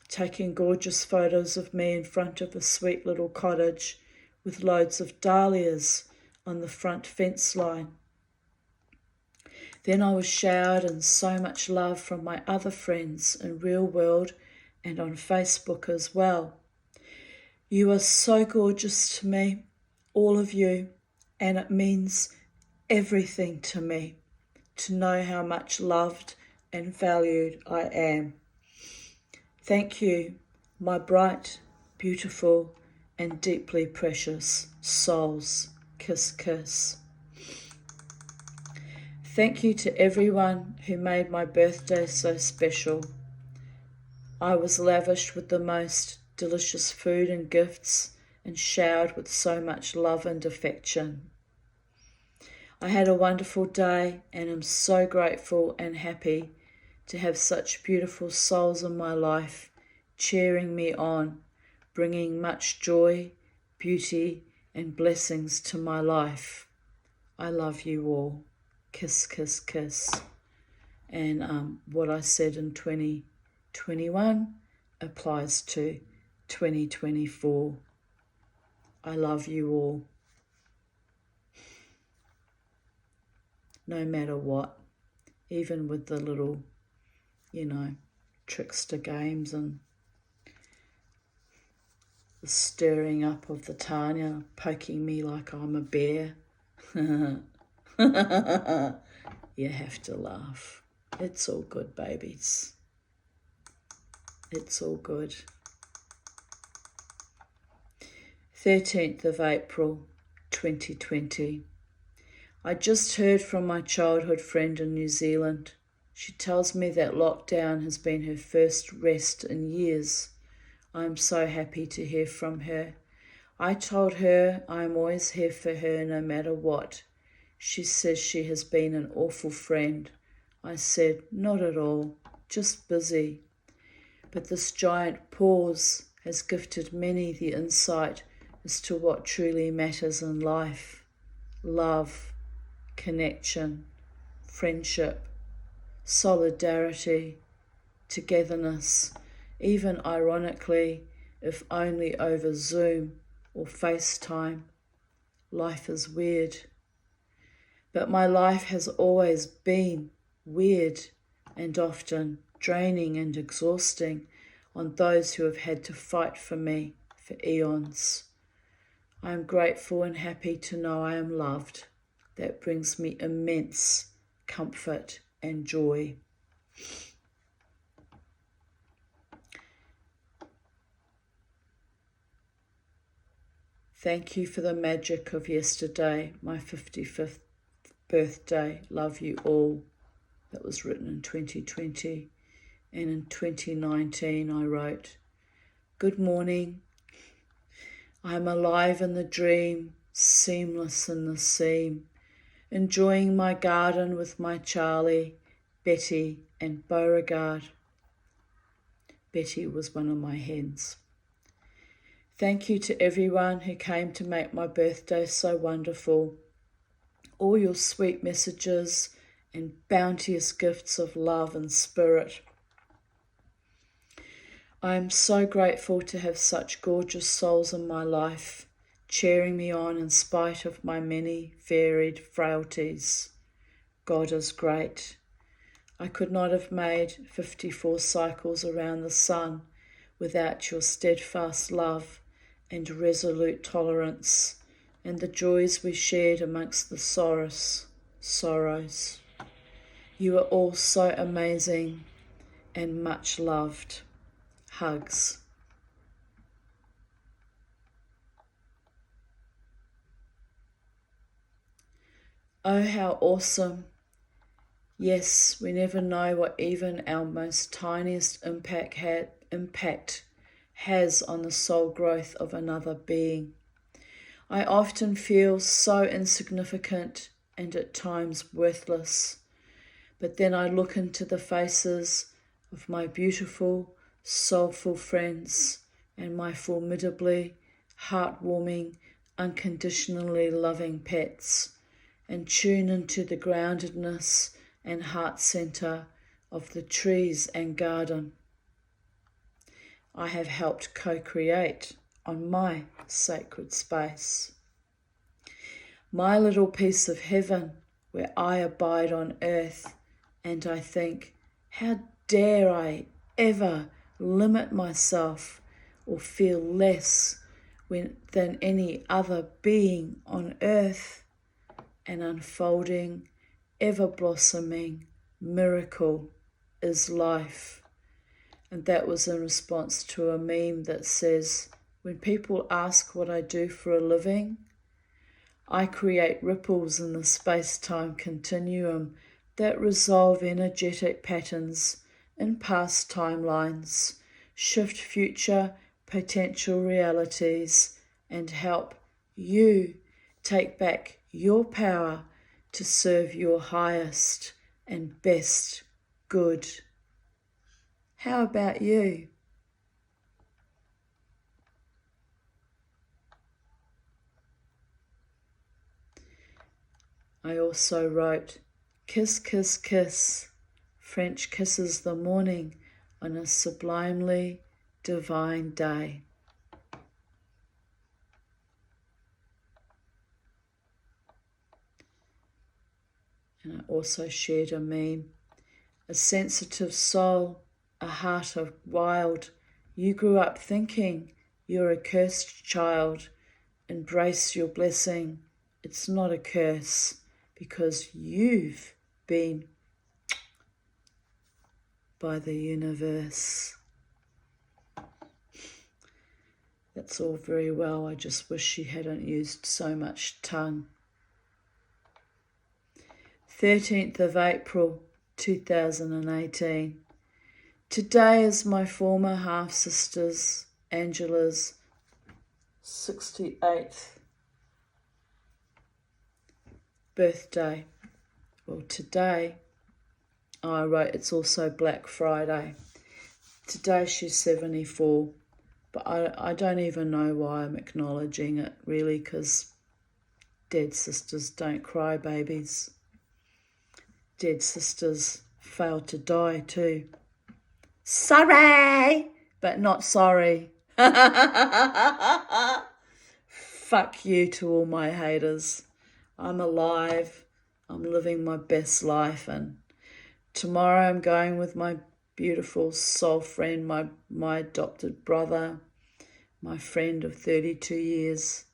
taking gorgeous photos of me in front of a sweet little cottage with loads of dahlias on the front fence line. Then I was showered in so much love from my other friends in real world and on Facebook as well. You are so gorgeous to me, all of you, and it means everything to me to know how much loved and valued I am. Thank you, my bright, beautiful, and deeply precious souls. Kiss, kiss. Thank you to everyone who made my birthday so special. I was lavished with the most delicious food and gifts and showered with so much love and affection. I had a wonderful day and am so grateful and happy to have such beautiful souls in my life, cheering me on, bringing much joy, beauty, and blessings to my life. I love you all. Kiss, kiss, kiss. And what I said in 2021 applies to 2024. I love you all, no matter what, even with the little, trickster games and the stirring up of the Tanya, poking me like I'm a bear. You have to laugh. It's all good, babies. It's all good. 13th of April, 2020. I just heard from my childhood friend in New Zealand. She tells me that lockdown has been her first rest in years. I am so happy to hear from her. I told her I am always here for her no matter what. She says she has been an awful friend. I said, not at all, just busy. But this giant pause has gifted many the insight as to what truly matters in life. Love, connection, friendship, solidarity, togetherness, even ironically, if only over Zoom or FaceTime. Life is weird. But my life has always been weird and often draining and exhausting on those who have had to fight for me for eons. I am grateful and happy to know I am loved. That brings me immense comfort and joy. Thank you for the magic of yesterday, my 55th birthday. Love you all. That was written in 2020. And in 2019 I wrote, good morning. I am alive in the dream, seamless in the seam, enjoying my garden with my Charlie, Betty and Beauregard. Betty was one of my hens. Thank you to everyone who came to make my birthday so wonderful. All your sweet messages and bounteous gifts of love and spirit. I am so grateful to have such gorgeous souls in my life, cheering me on in spite of my many varied frailties. God is great. I could not have made 54 cycles around the sun without your steadfast love and resolute tolerance, and the joys we shared amongst the sorrows. You are all so amazing and much loved. Hugs. Oh, how awesome. Yes, we never know what even our most tiniest impact has on the soul growth of another being. I often feel so insignificant and at times worthless, but then I look into the faces of my beautiful, soulful friends and my formidably heartwarming, unconditionally loving pets, and tune into the groundedness and heart center of the trees and garden I have helped co-create on my sacred space. My little piece of heaven where I abide on earth, and I think, how dare I ever limit myself or feel less than any other being on earth? An unfolding, ever-blossoming miracle is life. And that was in response to a meme that says, when people ask what I do for a living, I create ripples in the space-time continuum that resolve energetic patterns in past timelines, shift future potential realities, and help you take back your power to serve your highest and best good. How about you? I also wrote, kiss, kiss, kiss, French kisses the morning on a sublimely divine day. And I also shared a meme. A sensitive soul, a heart of wild. You grew up thinking you're a cursed child. Embrace your blessing. It's not a curse because you've been by the universe. That's all very well. I just wish she hadn't used so much tongue. 13th of April 2018. Today is my former half-sister's, Angela's, 68th birthday. Well, today, I wrote it's also Black Friday. Today she's 74, but I don't even know why I'm acknowledging it, really, because dead sisters don't cry babies. Dead sisters fail to die too. Sorry, but not sorry. Fuck you to all my haters. I'm alive. I'm living my best life, and tomorrow I'm going with my beautiful soul friend, my adopted brother, my friend of 32 years,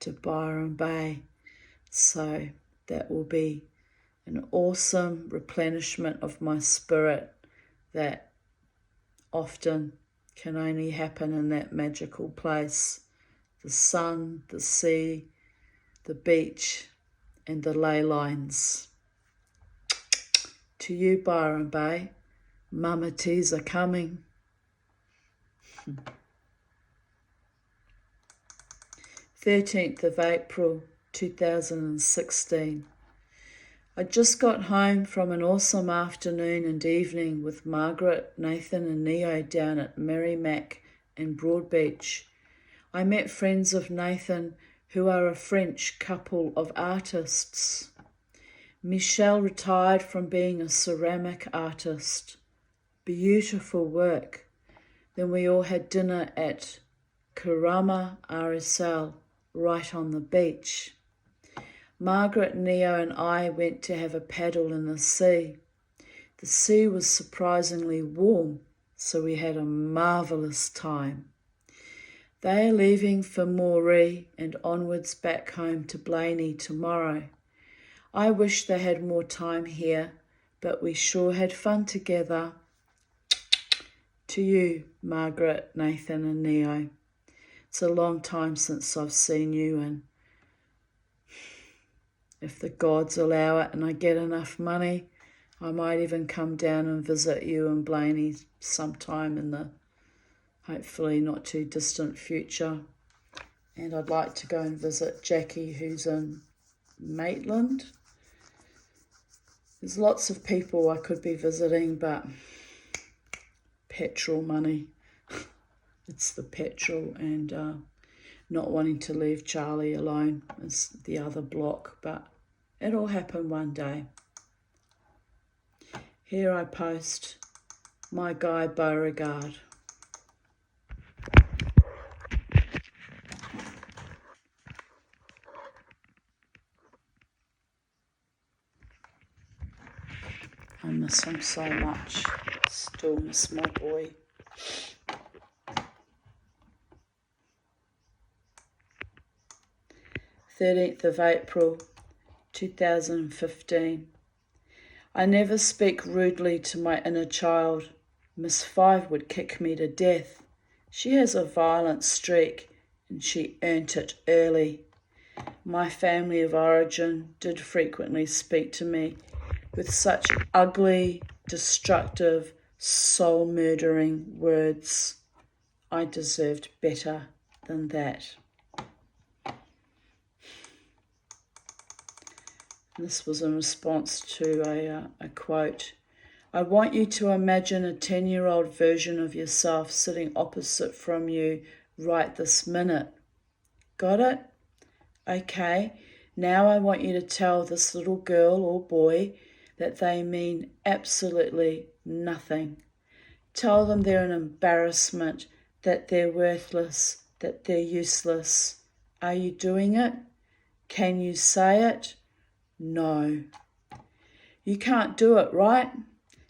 to Byron Bay. So that will be an awesome replenishment of my spirit that often can only happen in that magical place. The sun, the sea, the beach, and the ley lines. To you, Byron Bay, Mama T's are coming. 13th of April 2016. I just got home from an awesome afternoon and evening with Margaret, Nathan and Neo down at Merrimack and Broadbeach. I met friends of Nathan who are a French couple of artists. Michelle retired from being a ceramic artist. Beautiful work. Then we all had dinner at Karama RSL right on the beach. Margaret, Neo and I went to have a paddle in the sea. The sea was surprisingly warm, so we had a marvellous time. They are leaving for Moree and onwards back home to Blaney tomorrow. I wish they had more time here, but we sure had fun together. To you, Margaret, Nathan and Neo. It's a long time since I've seen you, and if the gods allow it and I get enough money, I might even come down and visit you and Blaney sometime in the hopefully not too distant future. And I'd like to go and visit Jackie, who's in Maitland. There's lots of people I could be visiting, but petrol money. It's the petrol, and not wanting to leave Charlie alone is the other block, but it'll happen one day. Here I post my Guy Beauregard. I miss him so much. Still miss my boy. April 13th, 2015. I never speak rudely to my inner child. Miss Five would kick me to death. She has a violent streak, and she earned it early. My family of origin did frequently speak to me with such ugly, destructive, soul-murdering words. I deserved better than that. This was in response to a quote. I want you to imagine a 10-year-old version of yourself sitting opposite from you right this minute. Got it? Okay, now I want you to tell this little girl or boy that they mean absolutely nothing. Tell them they're an embarrassment, that they're worthless, that they're useless. Are you doing it? Can you say it? No. You can't do it, right?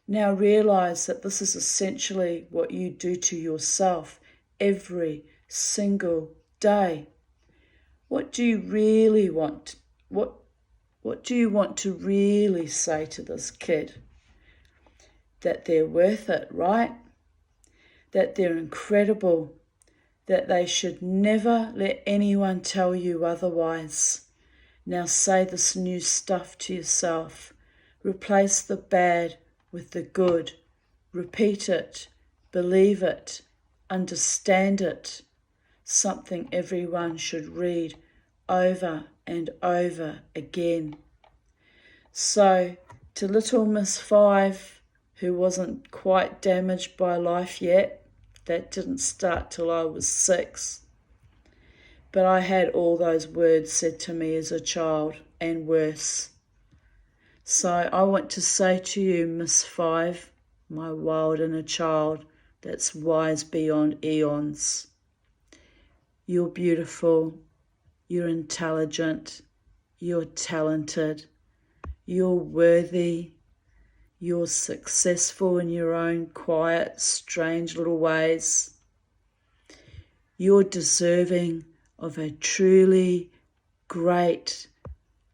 Now realize that this is essentially what you do to yourself every single day. What do you really want? What do you want to really say to this kid? That they're worth it, right? That they're incredible, that they should never let anyone tell you otherwise. Now say this new stuff to yourself. Replace the bad with the good. Repeat it, believe it, understand it. Something everyone should read over and over again. So, to little Miss Five, who wasn't quite damaged by life yet, that didn't start till I was 6. But I had all those words said to me as a child, and worse. So I want to say to you, Miss Five, my wild inner child that's wise beyond eons. You're beautiful, you're intelligent, you're talented, you're worthy, you're successful in your own quiet, strange little ways. You're deserving of a truly great,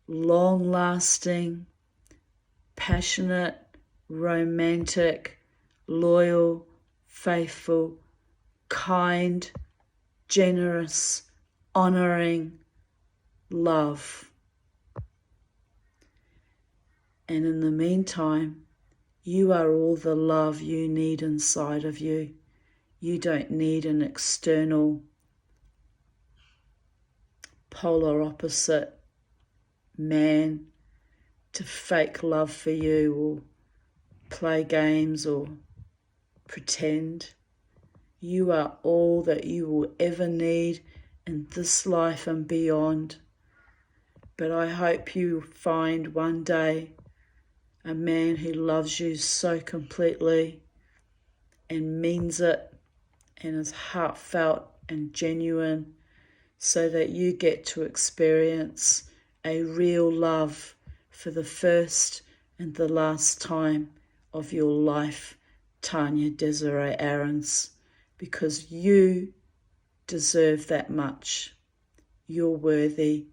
long-lasting, passionate, romantic, loyal, faithful, kind, generous, honouring love. And in the meantime, you are all the love you need inside of you. You don't need an external, polar opposite man to fake love for you or play games or pretend. You are all that you will ever need in this life and beyond. But I hope you find one day a man who loves you so completely and means it and is heartfelt and genuine, so that you get to experience a real love for the first and the last time of your life, Tanya Desiree Aarons, because you deserve that much. You're worthy,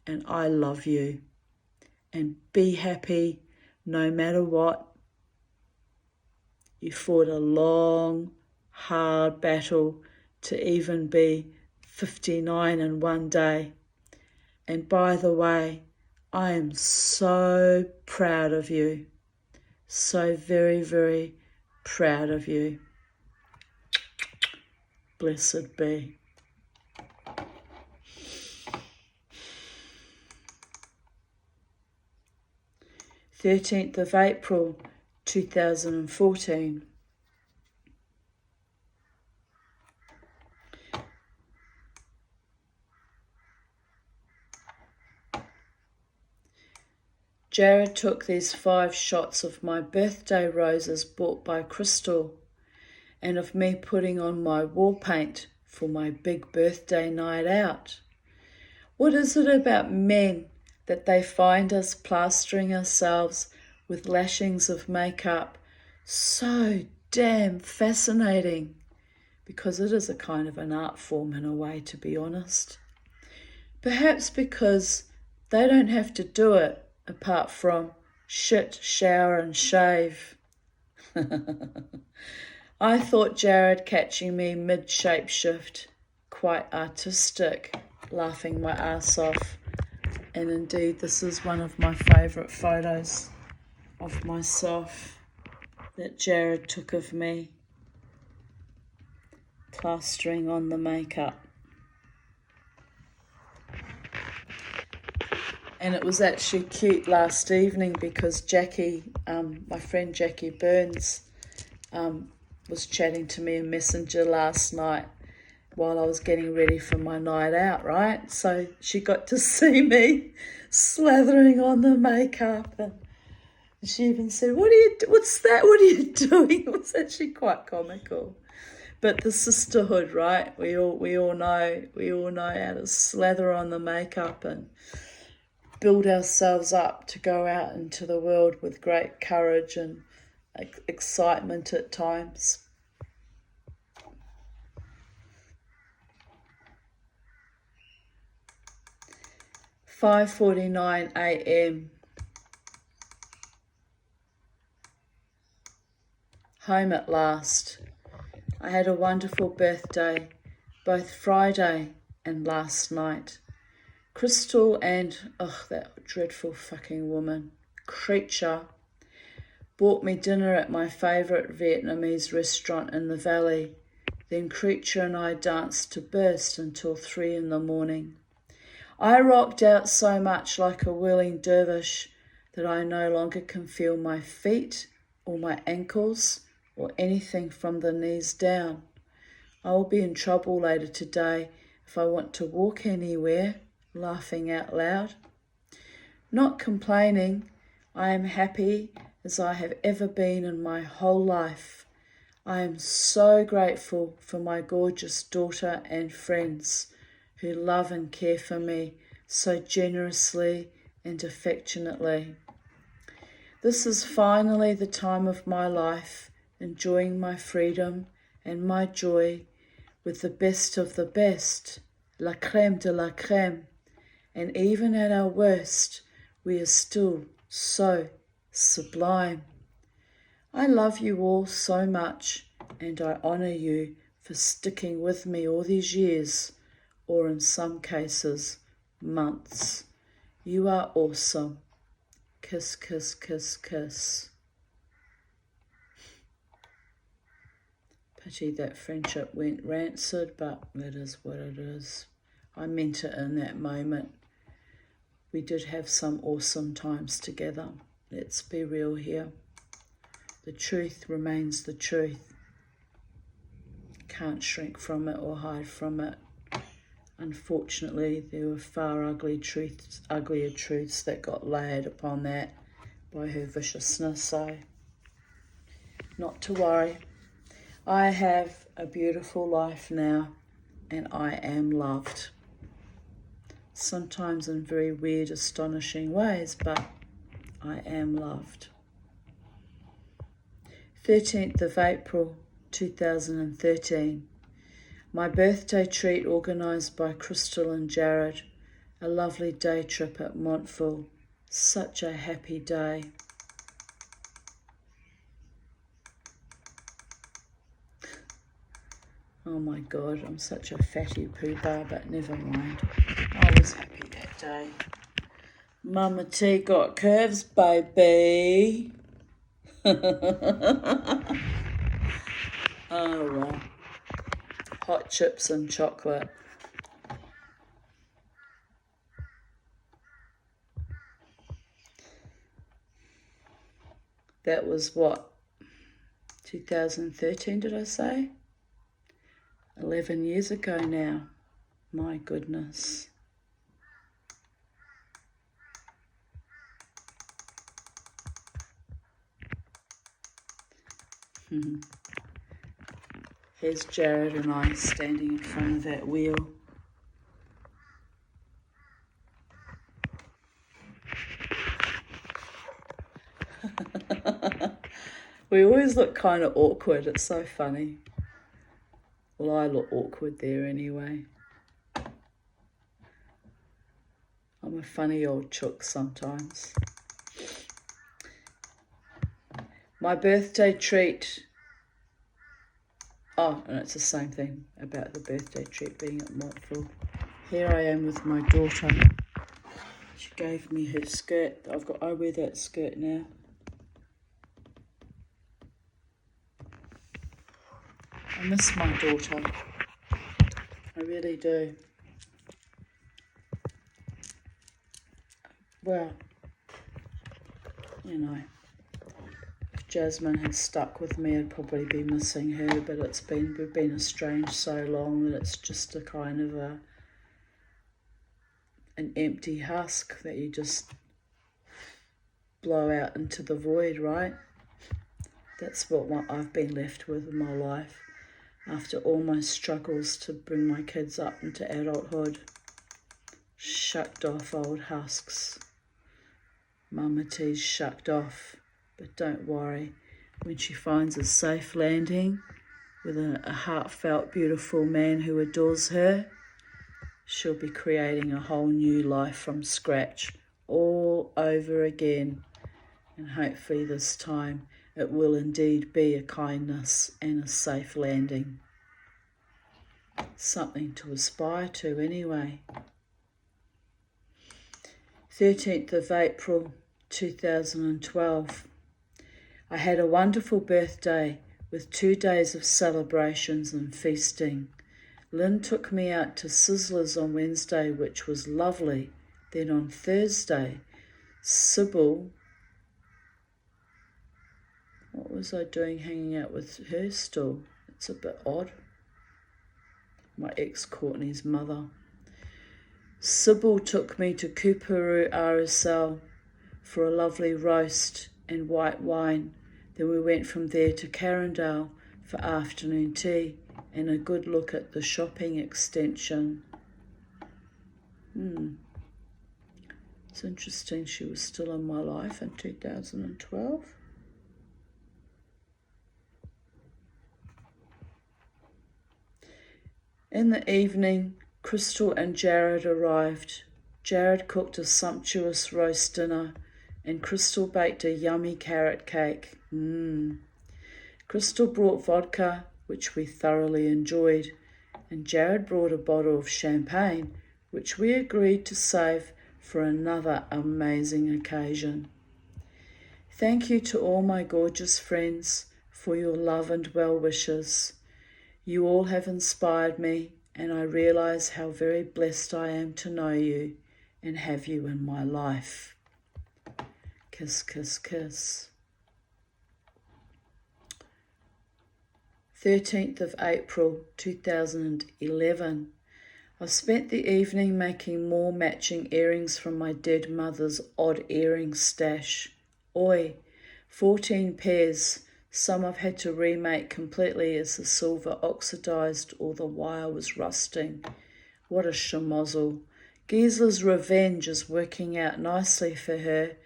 and I love you. And be happy no matter what. You fought a long, hard battle to even be 59 in one day. And by the way, I am so proud of you. So very, very proud of you. Blessed be. 13th of April 2014. Jared took these 5 shots of my birthday roses bought by Crystal, and of me putting on my war paint for my big birthday night out. What is it about men that they find us plastering ourselves with lashings of makeup so damn fascinating? Because it is a kind of an art form in a way, to be honest. Perhaps because they don't have to do it apart from shit, shower and shave. I thought Jared catching me mid-shapeshift quite artistic, laughing my ass off. And indeed, this is one of my favourite photos of myself that Jared took of me, plastering on the makeup. And it was actually cute last evening because Jackie, my friend Jackie Burns, was chatting to me in Messenger last night while I was getting ready for my night out, right? So she got to see me slathering on the makeup, and she even said, what's that? What are you doing? It was actually quite comical. But the sisterhood, right? We all know how to slather on the makeup, and build ourselves up to go out into the world with great courage and excitement at times. "5:49 a.m. Home at last. I had a wonderful birthday, both Friday and last night. Crystal and, that dreadful fucking woman, creature, bought me dinner at my favourite Vietnamese restaurant in the valley. Then Creature and I danced to burst until 3 in the morning. I rocked out so much like a whirling dervish that I no longer can feel my feet or my ankles or anything from the knees down. I will be in trouble later today if I want to walk anywhere, laughing out loud. Not complaining, I am happy as I have ever been in my whole life. I am so grateful for my gorgeous daughter and friends who love and care for me so generously and affectionately. This is finally the time of my life, enjoying my freedom and my joy with the best of the best, la crème de la crème. And even at our worst, we are still so sublime. I love you all so much, and I honour you for sticking with me all these years, or in some cases, months. You are awesome. Kiss, kiss, kiss, kiss." Pity that friendship went rancid, but it is what it is. I meant it in that moment. We did have some awesome times together. Let's be real here. The truth remains the truth. Can't shrink from it or hide from it. Unfortunately, there were far uglier truths that got layered upon that by her viciousness, so not to worry. I have a beautiful life now, and I am loved. Sometimes in very weird, astonishing ways, but I am loved. 13th of April, 2013. My birthday treat organised by Crystal and Jared. A lovely day trip at Montville. Such a happy day. Oh my God, I'm such a fatty pooper, but never mind. I was happy that day. Mama T got curves, baby. Oh well. Hot chips and chocolate. That was what? 2013, did I say? 11 years ago now. My goodness. Here's Jared and I standing in front of that wheel. We always look kind of awkward. It's so funny. Well, I look awkward there anyway. I'm a funny old chook sometimes. My birthday treat. Oh, and it's the same thing about the birthday treat being at Montville. Here I am with my daughter. She gave me her skirt. I wear that skirt now. I miss my daughter. I really do. Well, you know, if Jasmine had stuck with me, I'd probably be missing her, but we've been estranged so long that it's just a kind of an empty husk that you just blow out into the void, right? That's what I've been left with in my life after all my struggles to bring my kids up into adulthood. Shucked off old husks. Mama T's shucked off, but don't worry. When she finds a safe landing with a heartfelt, beautiful man who adores her, she'll be creating a whole new life from scratch, all over again. And hopefully this time it will indeed be a kindness and a safe landing. Something to aspire to anyway. 13th of April 2012. I had a wonderful birthday with 2 days of celebrations and feasting. Lynn took me out to Sizzlers on Wednesday, which was lovely. Then on Thursday, Sybil, what was I doing hanging out with her still? It's a bit odd. My ex-Courtney's mother. Sybil took me to Kuparu RSL for a lovely roast and white wine. Then we went from there to Carindale for afternoon tea and a good look at the shopping extension. It's interesting she was still in my life in 2012. In the evening, Crystal and Jared arrived. Jared cooked a sumptuous roast dinner and Crystal baked a yummy carrot cake. Crystal brought vodka, which we thoroughly enjoyed, and Jared brought a bottle of champagne, which we agreed to save for another amazing occasion. Thank you to all my gorgeous friends for your love and well wishes. You all have inspired me, and I realize how very blessed I am to know you and have you in my life. Kiss, kiss, kiss. 13th of April 2011. I spent the evening making more matching earrings from my dead mother's odd earring stash. Oi, 14 pairs. Some I've had to remake completely as the silver oxidized or the wire was rusting. What a schmozzle. Gisela's revenge is working out nicely for her,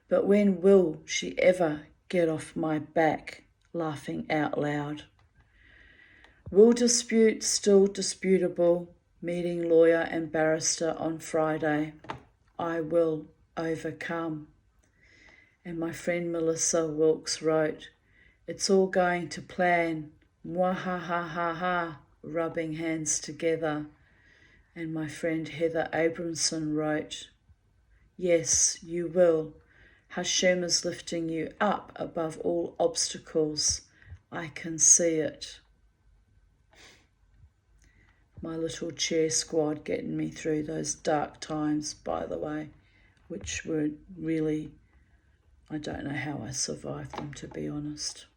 but when will she ever get off my back? Laughing out loud. Will dispute still disputable. Meeting lawyer and barrister on Friday. I will overcome. And my friend Melissa Wilkes wrote, it's all going to plan. Mwahahaha, rubbing hands together. And my friend Heather Abramson wrote, yes, you will. Hashem is lifting you up above all obstacles. I can see it. My little cheer squad getting me through those dark times, by the way, which were really, I don't know how I survived them, to be honest.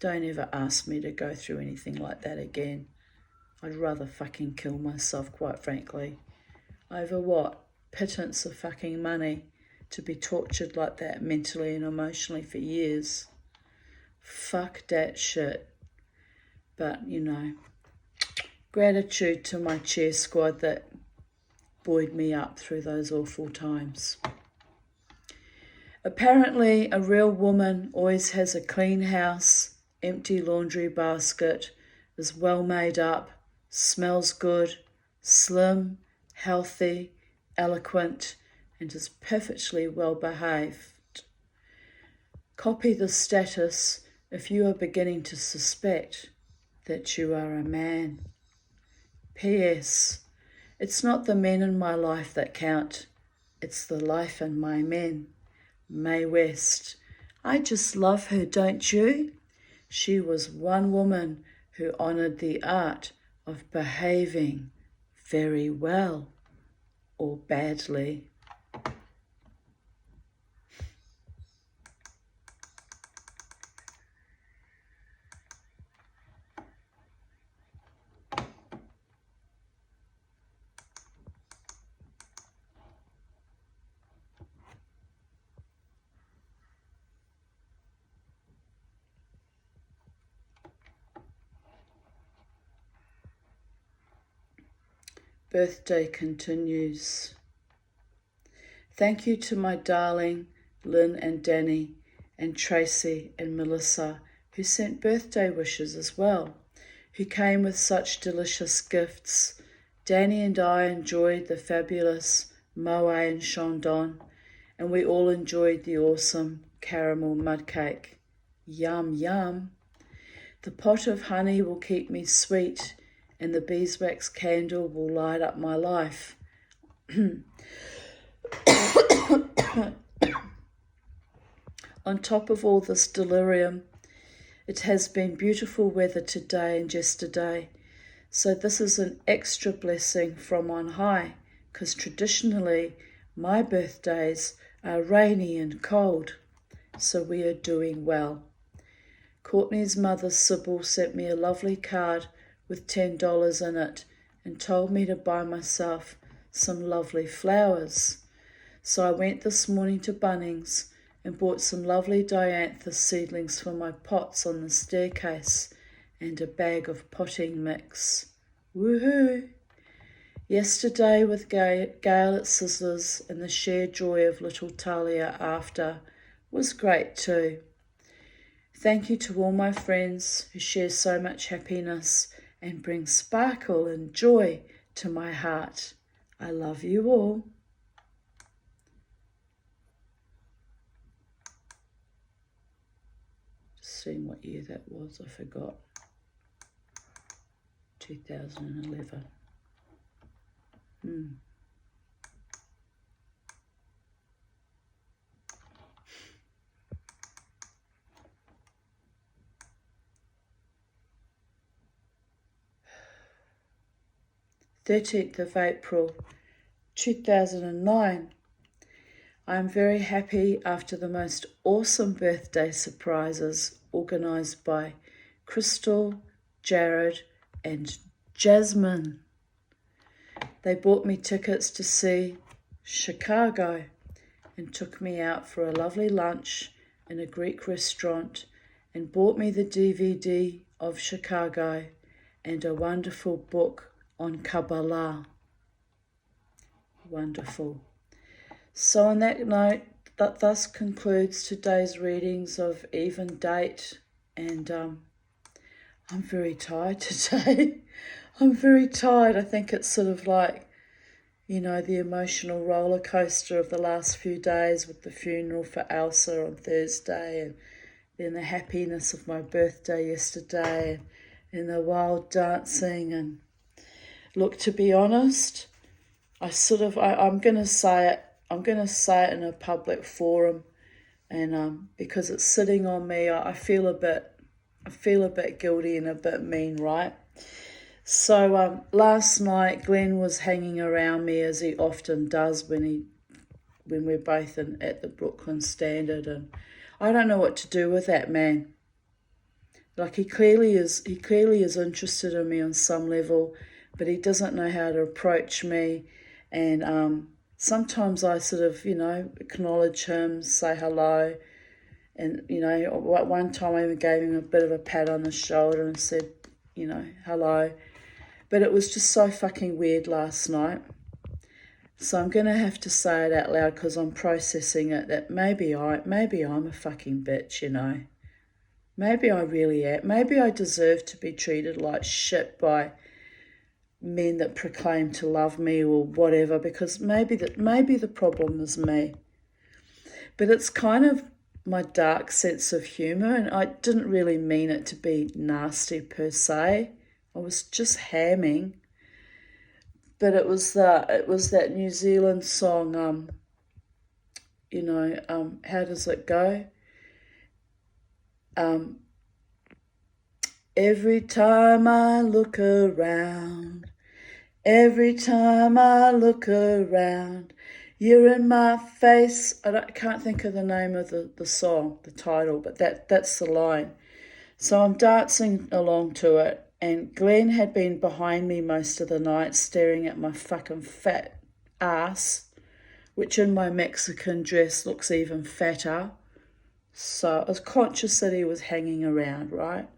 Don't ever ask me to go through anything like that again. I'd rather fucking kill myself, quite frankly. Over what? Pittance of fucking money to be tortured like that mentally and emotionally for years. Fuck that shit. But, you know, gratitude to my cheer squad that buoyed me up through those awful times. Apparently, a real woman always has a clean house, empty laundry basket, is well made up, smells good, slim, healthy, eloquent, and is perfectly well behaved. Copy the status if you are beginning to suspect that you are a man. P.S. It's not the men in my life that count. It's the life in my men. Mae West. I just love her, don't you? She was one woman who honoured the art of behaving very well or badly. Birthday continues. Thank you to my darling, Lynn and Danny, and Tracy and Melissa, who sent birthday wishes as well, who came with such delicious gifts. Danny and I enjoyed the fabulous Moe and Chandon, and we all enjoyed the awesome caramel mud cake. Yum, yum. The pot of honey will keep me sweet, and the beeswax candle will light up my life. On top of all this delirium, it has been beautiful weather today and yesterday, so this is an extra blessing from on high, because traditionally my birthdays are rainy and cold, so we are doing well. Courtney's mother, Sybil, sent me a lovely card with $10 in it and told me to buy myself some lovely flowers. So I went this morning to Bunnings and bought some lovely dianthus seedlings for my pots on the staircase and a bag of potting mix. Woohoo! Yesterday with Gail at Sizzlers and the shared joy of little Talia after was great too. Thank you to all my friends who share so much happiness and bring sparkle and joy to my heart. I love you all. Seeing what year that was, I forgot. 2011. 13th of April 2009. I am very happy after the most awesome birthday surprises organised by Crystal, Jared and Jasmine. They bought me tickets to see Chicago and took me out for a lovely lunch in a Greek restaurant and bought me the DVD of Chicago and a wonderful book on Kabbalah. Wonderful. So on that note, that thus concludes today's readings of Even Date, and I'm very tired today. I'm very tired. I think it's sort of like, you know, the emotional roller coaster of the last few days with the funeral for Elsa on Thursday, and then the happiness of my birthday yesterday, and the wild dancing. And look, to be honest, I'm going to say it. I'm going to say it in a public forum, and because it's sitting on me, I feel a bit guilty and a bit mean, right? So last night, Glenn was hanging around me as he often does when we're both at the Brooklyn Standard, and I don't know what to do with that man. Like he clearly is interested in me on some level, but he doesn't know how to approach me, and sometimes I sort of, you know, acknowledge him, say hello, and, you know, one time I even gave him a bit of a pat on the shoulder and said, you know, hello. But it was just so fucking weird last night. So I'm going to have to say it out loud because I'm processing it, that maybe I'm a fucking bitch, you know. Maybe I really am. Maybe I deserve to be treated like shit by men that proclaim to love me or whatever, because maybe the problem is me. But it's kind of my dark sense of humour, and I didn't really mean it to be nasty per se. I was just hamming. But it was that New Zealand song, how does it go? Every time I look around, you're in my face. I can't think of the name of the song, the title, but that's the line. So I'm dancing along to it, and Glenn had been behind me most of the night staring at my fucking fat ass, which in my Mexican dress looks even fatter. So I was conscious that he was hanging around, right?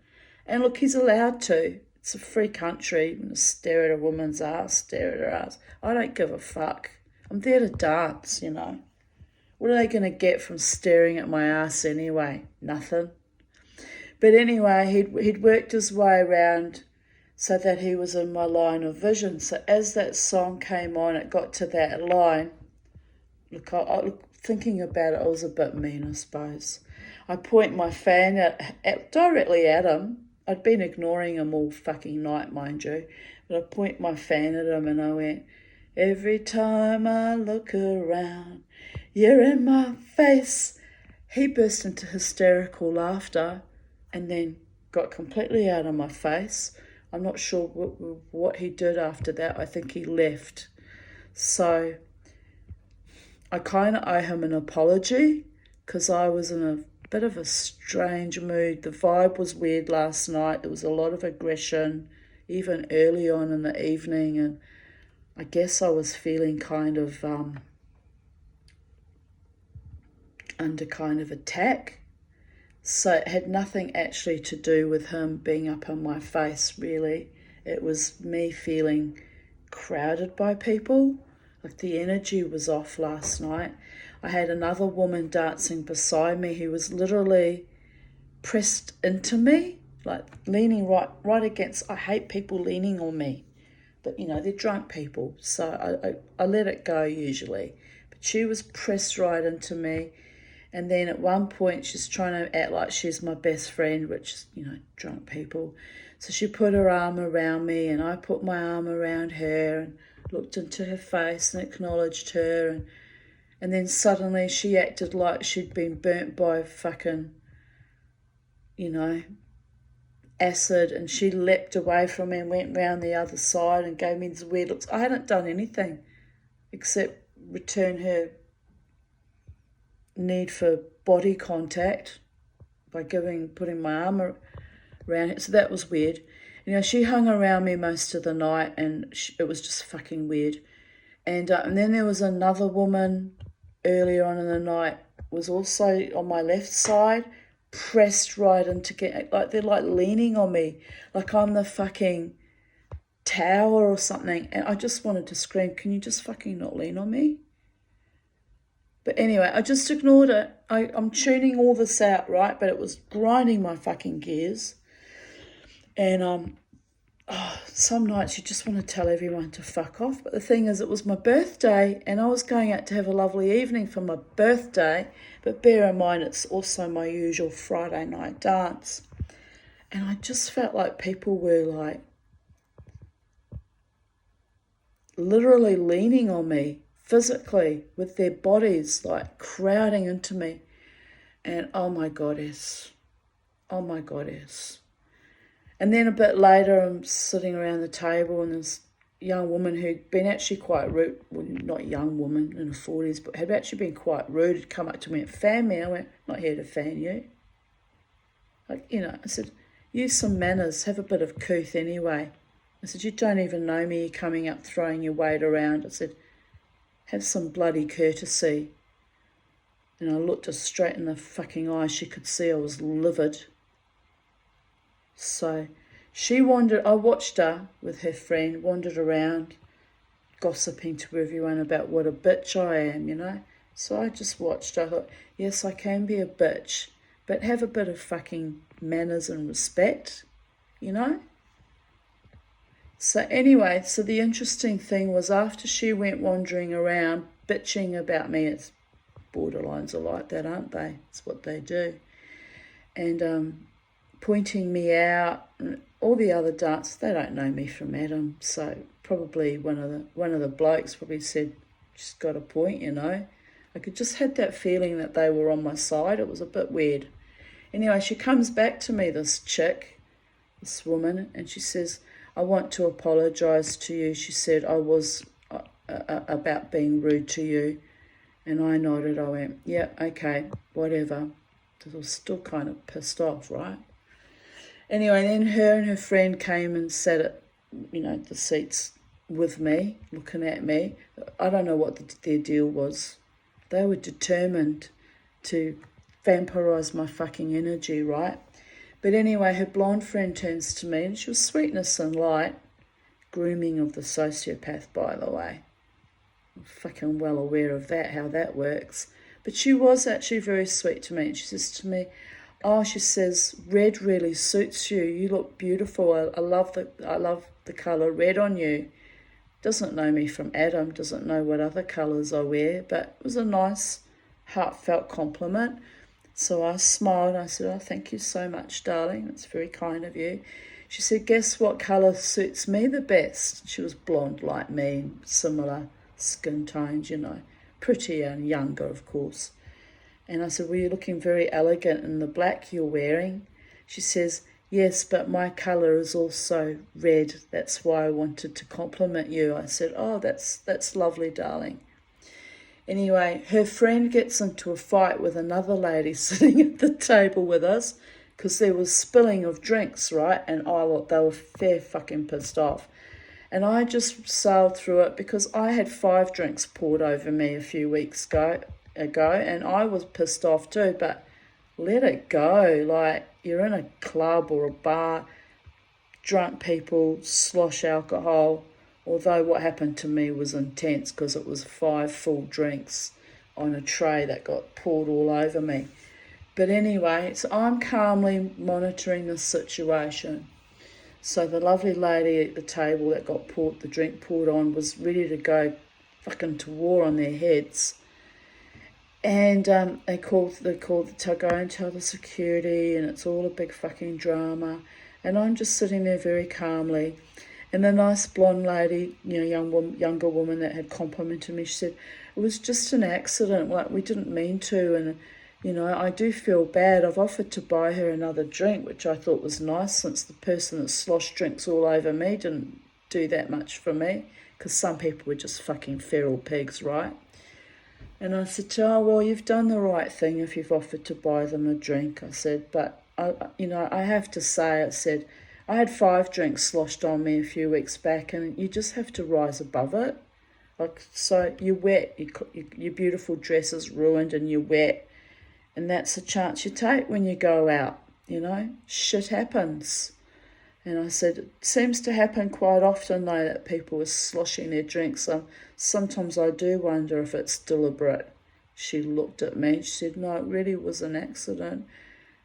And look, he's allowed to. It's a free country. Stare at a woman's ass, stare at her ass. I don't give a fuck. I'm there to dance, you know. What are they going to get from staring at my ass anyway? Nothing. But anyway, he'd worked his way around so that he was in my line of vision. So as that song came on, it got to that line. Look, thinking about it, I was a bit mean, I suppose. I point my fan directly at him. I'd been ignoring him all fucking night, mind you. But I point my fan at him and I went, every time I look around, you're in my face. He burst into hysterical laughter and then got completely out of my face. I'm not sure what he did after that. I think he left. So I kind of owe him an apology because I was in a bit of a strange mood. The vibe was weird last night. There was a lot of aggression, even early on in the evening, and I guess I was feeling kind of under kind of attack. So it had nothing actually to do with him being up in my face, really. It was me feeling crowded by people. Like the energy was off last night. I had another woman dancing beside me who was literally pressed into me, like leaning right against. I hate people leaning on me, but they're drunk people, so I let it go usually. But she was pressed right into me. And then at one point, she's trying to act like she's my best friend, which is, drunk people. So she put her arm around me and I put my arm around her and looked into her face and acknowledged her. And then suddenly she acted like she'd been burnt by fucking, acid. And she leapt away from me and went round the other side and gave me these weird looks. I hadn't done anything except return her need for body contact by putting my arm around it. So that was weird. She hung around me most of the night and it was just fucking weird. And then there was another woman earlier on in the night, was also on my left side, pressed right into like they're like leaning on me, like I'm the fucking tower or something. And I just wanted to scream, can you just fucking not lean on me? But anyway, I just ignored it. I'm tuning all this out, right? But it was grinding my fucking gears. And some nights you just want to tell everyone to fuck off. But the thing is, it was my birthday and I was going out to have a lovely evening for my birthday. But bear in mind, it's also my usual Friday night dance. And I just felt like people were like literally leaning on me physically with their bodies, like crowding into me. And oh my goddess. And then a bit later, I'm sitting around the table and this young woman who'd been actually quite rude, well, not young woman in her 40s, but had actually been quite rude, had come up to me and fan me. I went, not here to fan you. Like, I said, use some manners, have a bit of couth anyway. I said, you don't even know me, you're coming up throwing your weight around. I said, have some bloody courtesy. And I looked her straight in the fucking eye. She could see I was livid. So she wandered, I watched her with her friend, wandered around, gossiping to everyone about what a bitch I am, So I just watched her. I thought, yes, I can be a bitch, but have a bit of fucking manners and respect, So anyway, so the interesting thing was after she went wandering around bitching about me, it's borderlines are like that, aren't they? It's what they do. And pointing me out, and all the other dancers, they don't know me from Adam, so probably one of the blokes probably said, just got a point, I could just had that feeling that they were on my side. It was a bit weird. Anyway, she comes back to me, this woman, and she says, I want to apologise to you. She said, I was about being rude to you. And I nodded. I went, yeah, okay, whatever. Because I was still kind of pissed off, right? Anyway, then her and her friend came and sat at, the seats with me, looking at me. I don't know what their deal was. They were determined to vampirise my fucking energy, right? But anyway, her blonde friend turns to me, and she was sweetness and light. Grooming of the sociopath, by the way. I'm fucking well aware of that, how that works. But she was actually very sweet to me. And she says to me, oh, she says, red really suits you. You look beautiful. I love the colour red on you. Doesn't know me from Adam, doesn't know what other colours I wear, but it was a nice, heartfelt compliment. So I smiled and I said, oh, thank you so much, darling. That's very kind of you. She said, guess what colour suits me the best? She was blonde like me, similar skin tones, prettier and younger, of course. And I said, well, you're looking very elegant in the black you're wearing. She says, yes, but my colour is also red. That's why I wanted to compliment you. I said, oh, that's lovely, darling. Anyway, her friend gets into a fight with another lady sitting at the table with us because there was spilling of drinks, right? And they were fair fucking pissed off. And I just sailed through it because I had 5 drinks poured over me a few weeks ago, and I was pissed off too, but let it go. Like, you're in a club or a bar, drunk people slosh alcohol, although what happened to me was intense because it was 5 full drinks on a tray that got poured all over me. But anyway, so I'm calmly monitoring the situation. So the lovely lady at the table that got the drink poured on was ready to go fucking to war on their heads. And they go and tell the security, and it's all a big fucking drama. And I'm just sitting there very calmly. And the nice blonde lady, younger woman that had complimented me, she said, it was just an accident, like we didn't mean to. And, I do feel bad. I've offered to buy her another drink, which I thought was nice since the person that sloshed drinks all over me didn't do that much for me, because some people were just fucking feral pigs, right? And I said to her, oh, well, you've done the right thing if you've offered to buy them a drink. I said, but, I have to say, I said, I had 5 drinks sloshed on me a few weeks back, and you just have to rise above it. Like, so you're wet, your beautiful dress is ruined and you're wet, and that's a chance you take when you go out, Shit happens. And I said, it seems to happen quite often, though, that people are sloshing their drinks. Sometimes I do wonder if it's deliberate. She looked at me. She said, no, it really was an accident.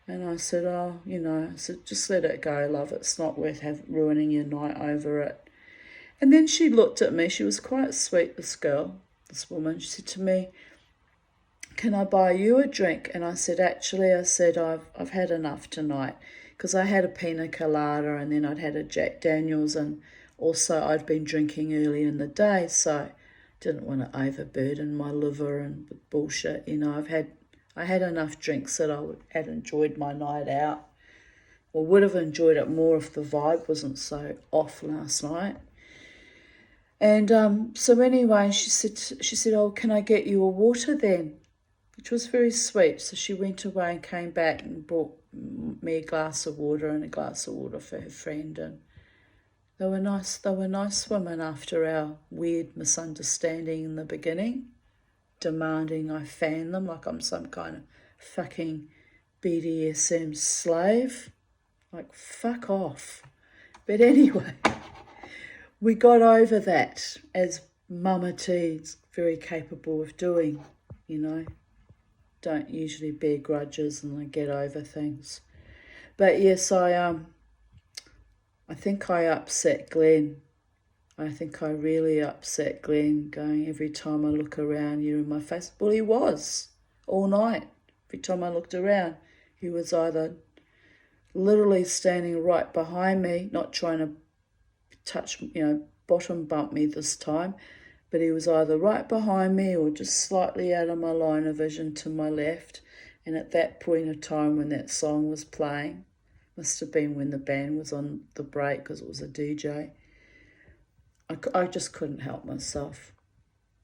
And I said, oh, I said, just let it go, love. It's not worth ruining your night over it. And then she looked at me. She was quite sweet, this woman. She said to me, can I buy you a drink? And I said, actually, I've had enough tonight, because I had a pina colada and then I'd had a Jack Daniels, and also I'd been drinking early in the day, so didn't want to overburden my liver and bullshit. I had enough drinks that I had enjoyed my night out, or would have enjoyed it more if the vibe wasn't so off last night. And so anyway, she said, oh, can I get you a water then? Which was very sweet. So she went away and came back and brought me a glass of water and a glass of water for her friend. And they were nice women after our weird misunderstanding in the beginning, demanding I fan them like I'm some kind of fucking BDSM slave. Like, fuck off. But anyway, we got over that, as Mama T's very capable of doing, Don't usually bear grudges and I get over things. But yes, I think I upset Glenn. I think I really upset Glenn, going, every time I look around, you're in my face. Well, he was all night. Every time I looked around, he was either literally standing right behind me, not trying to touch, bottom bump me this time, but he was either right behind me or just slightly out of my line of vision to my left. And at that point of time when that song was playing, must have been when the band was on the break because it was a DJ, I just couldn't help myself.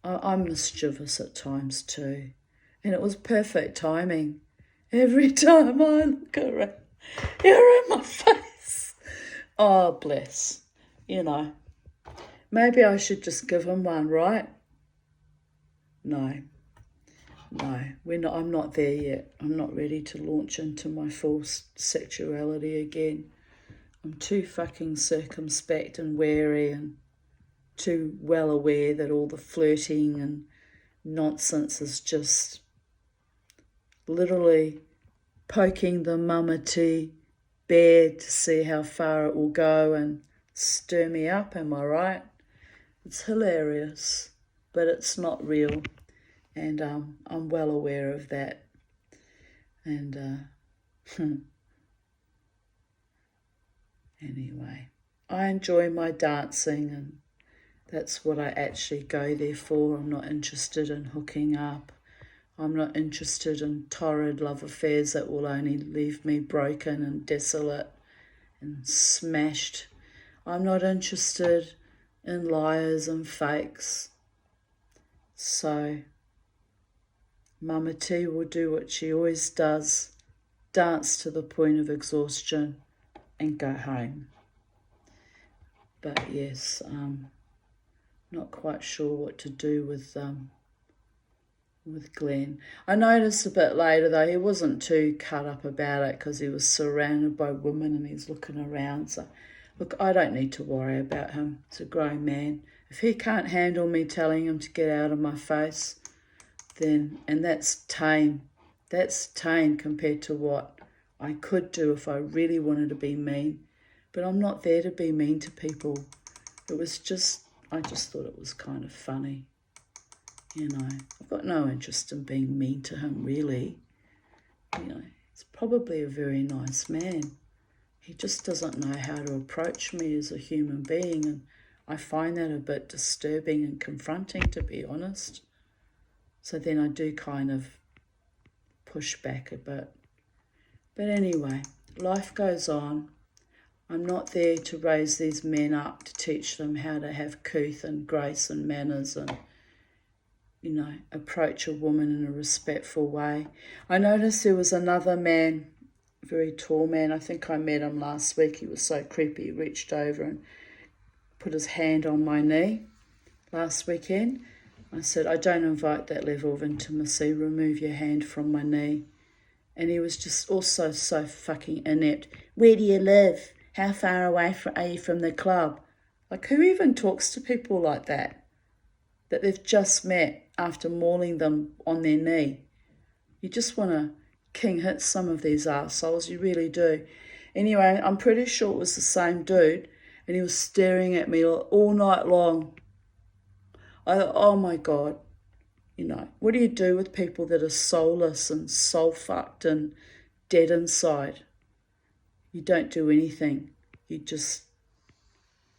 I'm mischievous at times too. And it was perfect timing. Every time I look around, you're in my face. Oh, bless. Maybe I should just give him one, right? No, I'm not there yet. I'm not ready to launch into my full sexuality again. I'm too fucking circumspect and wary, and too well aware that all the flirting and nonsense is just literally poking the Mamati bear to see how far it will go and stir me up, am I right? It's hilarious, but it's not real, and I'm well aware of that. And anyway, I enjoy my dancing, and that's what I actually go there for. I'm not interested in hooking up. I'm not interested in torrid love affairs that will only leave me broken and desolate and smashed. I'm not interested in liars and fakes. So Mama T will do what she always does, dance to the point of exhaustion and go home. But yes, not quite sure what to do with Glenn. I noticed a bit later though, he wasn't too cut up about it because he was surrounded by women and he's looking around. So look, I don't need to worry about him. He's a grown man. If he can't handle me telling him to get out of my face, then, and that's tame. That's tame compared to what I could do if I really wanted to be mean. But I'm not there to be mean to people. It was just, I just thought it was kind of funny. You know, I've got no interest in being mean to him, really. You know, he's probably a very nice man. He just doesn't know how to approach me as a human being, and I find that a bit disturbing and confronting, to be honest. So then I do kind of push back a bit. But anyway, life goes on. I'm not there to raise these men up to teach them how to have couth and grace and manners and, you know, approach a woman in a respectful way. I noticed there was another man, a very tall man. I think I met him last week. He was so creepy. He reached over and put his hand on my knee last weekend. I said, I don't invite that level of intimacy. Remove your hand from my knee. And he was just also so fucking inept. Where do you live? How far away are you from the club? Like, who even talks to people like that? That they've just met after mauling them on their knee. You just want to king hit some of these arseholes, you really do. Anyway, I'm pretty sure it was the same dude, and he was staring at me all night long. I thought, oh my God, you know, what do you do with people that are soulless and soul-fucked and dead inside? You don't do anything. You just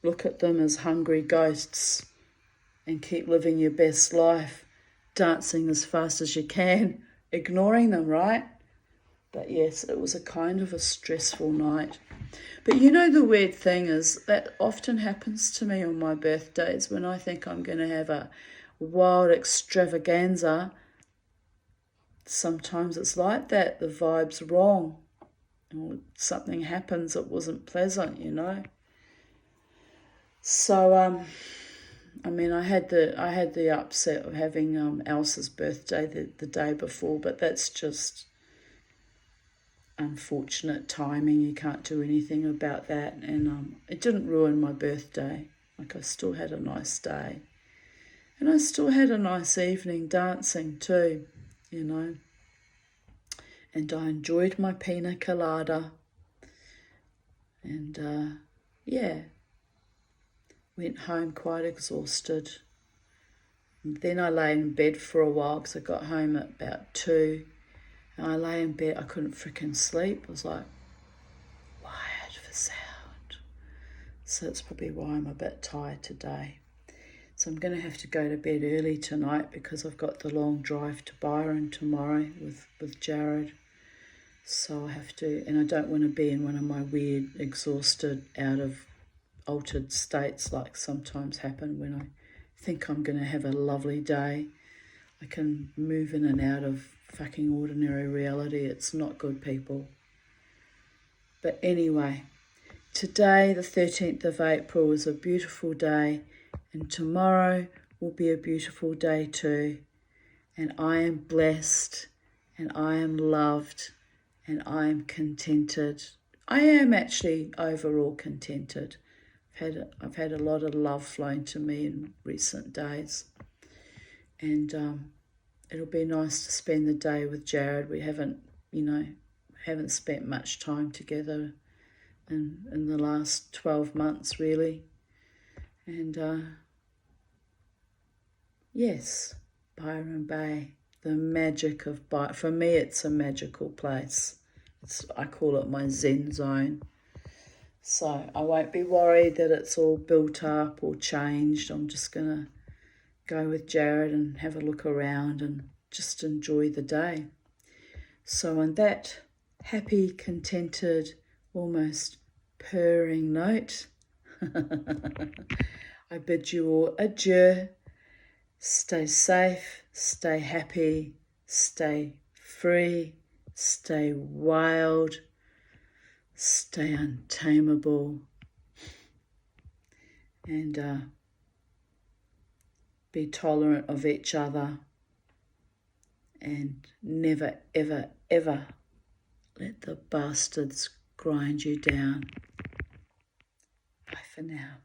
look at them as hungry ghosts and keep living your best life, dancing as fast as you can, ignoring them, right? But yes, it was a kind of a stressful night. But you know, the weird thing is that often happens to me on my birthdays when I think I'm going to have a wild extravaganza. Sometimes it's like that. The vibe's wrong. Or something happens that wasn't pleasant, you know. So, I mean, I had the upset of having Elsa's birthday the day before, but that's just unfortunate timing. You can't do anything about that, and it didn't ruin my birthday. Like, I still had a nice day, and I still had a nice evening dancing too, you know. And I enjoyed my pina colada, and yeah, went home quite exhausted. And then I lay in bed for a while because I got home at about 2. And I lay in bed, I couldn't freaking sleep. I was like, wired for sound. So that's probably why I'm a bit tired today. So I'm going to have to go to bed early tonight because I've got the long drive to Byron tomorrow with Jared. So I have to, and I don't want to be in one of my weird, exhausted, out of altered states like sometimes happen when I think I'm going to have a lovely day. I can move in and out of fucking ordinary reality. It's not good, people. But anyway, today, the 13th of April, is a beautiful day, and tomorrow will be a beautiful day too. And I am blessed, and I am loved, and I am contented. I am actually overall contented. I've had a lot of love flowing to me in recent days, and it'll be nice to spend the day with Jared. We haven't, you know, haven't spent much time together in the last 12 months, really. And yes, Byron Bay, the magic of Byron. For me, it's a magical place. I call it my Zen zone. So I won't be worried that it's all built up or changed. I'm just going to go with Jared and have a look around and just enjoy the day. So on that happy, contented, almost purring note, I bid you all adieu. Stay safe, stay happy, stay free, stay wild, stay untamable, and be tolerant of each other, and never, ever, ever let the bastards grind you down. Bye for now.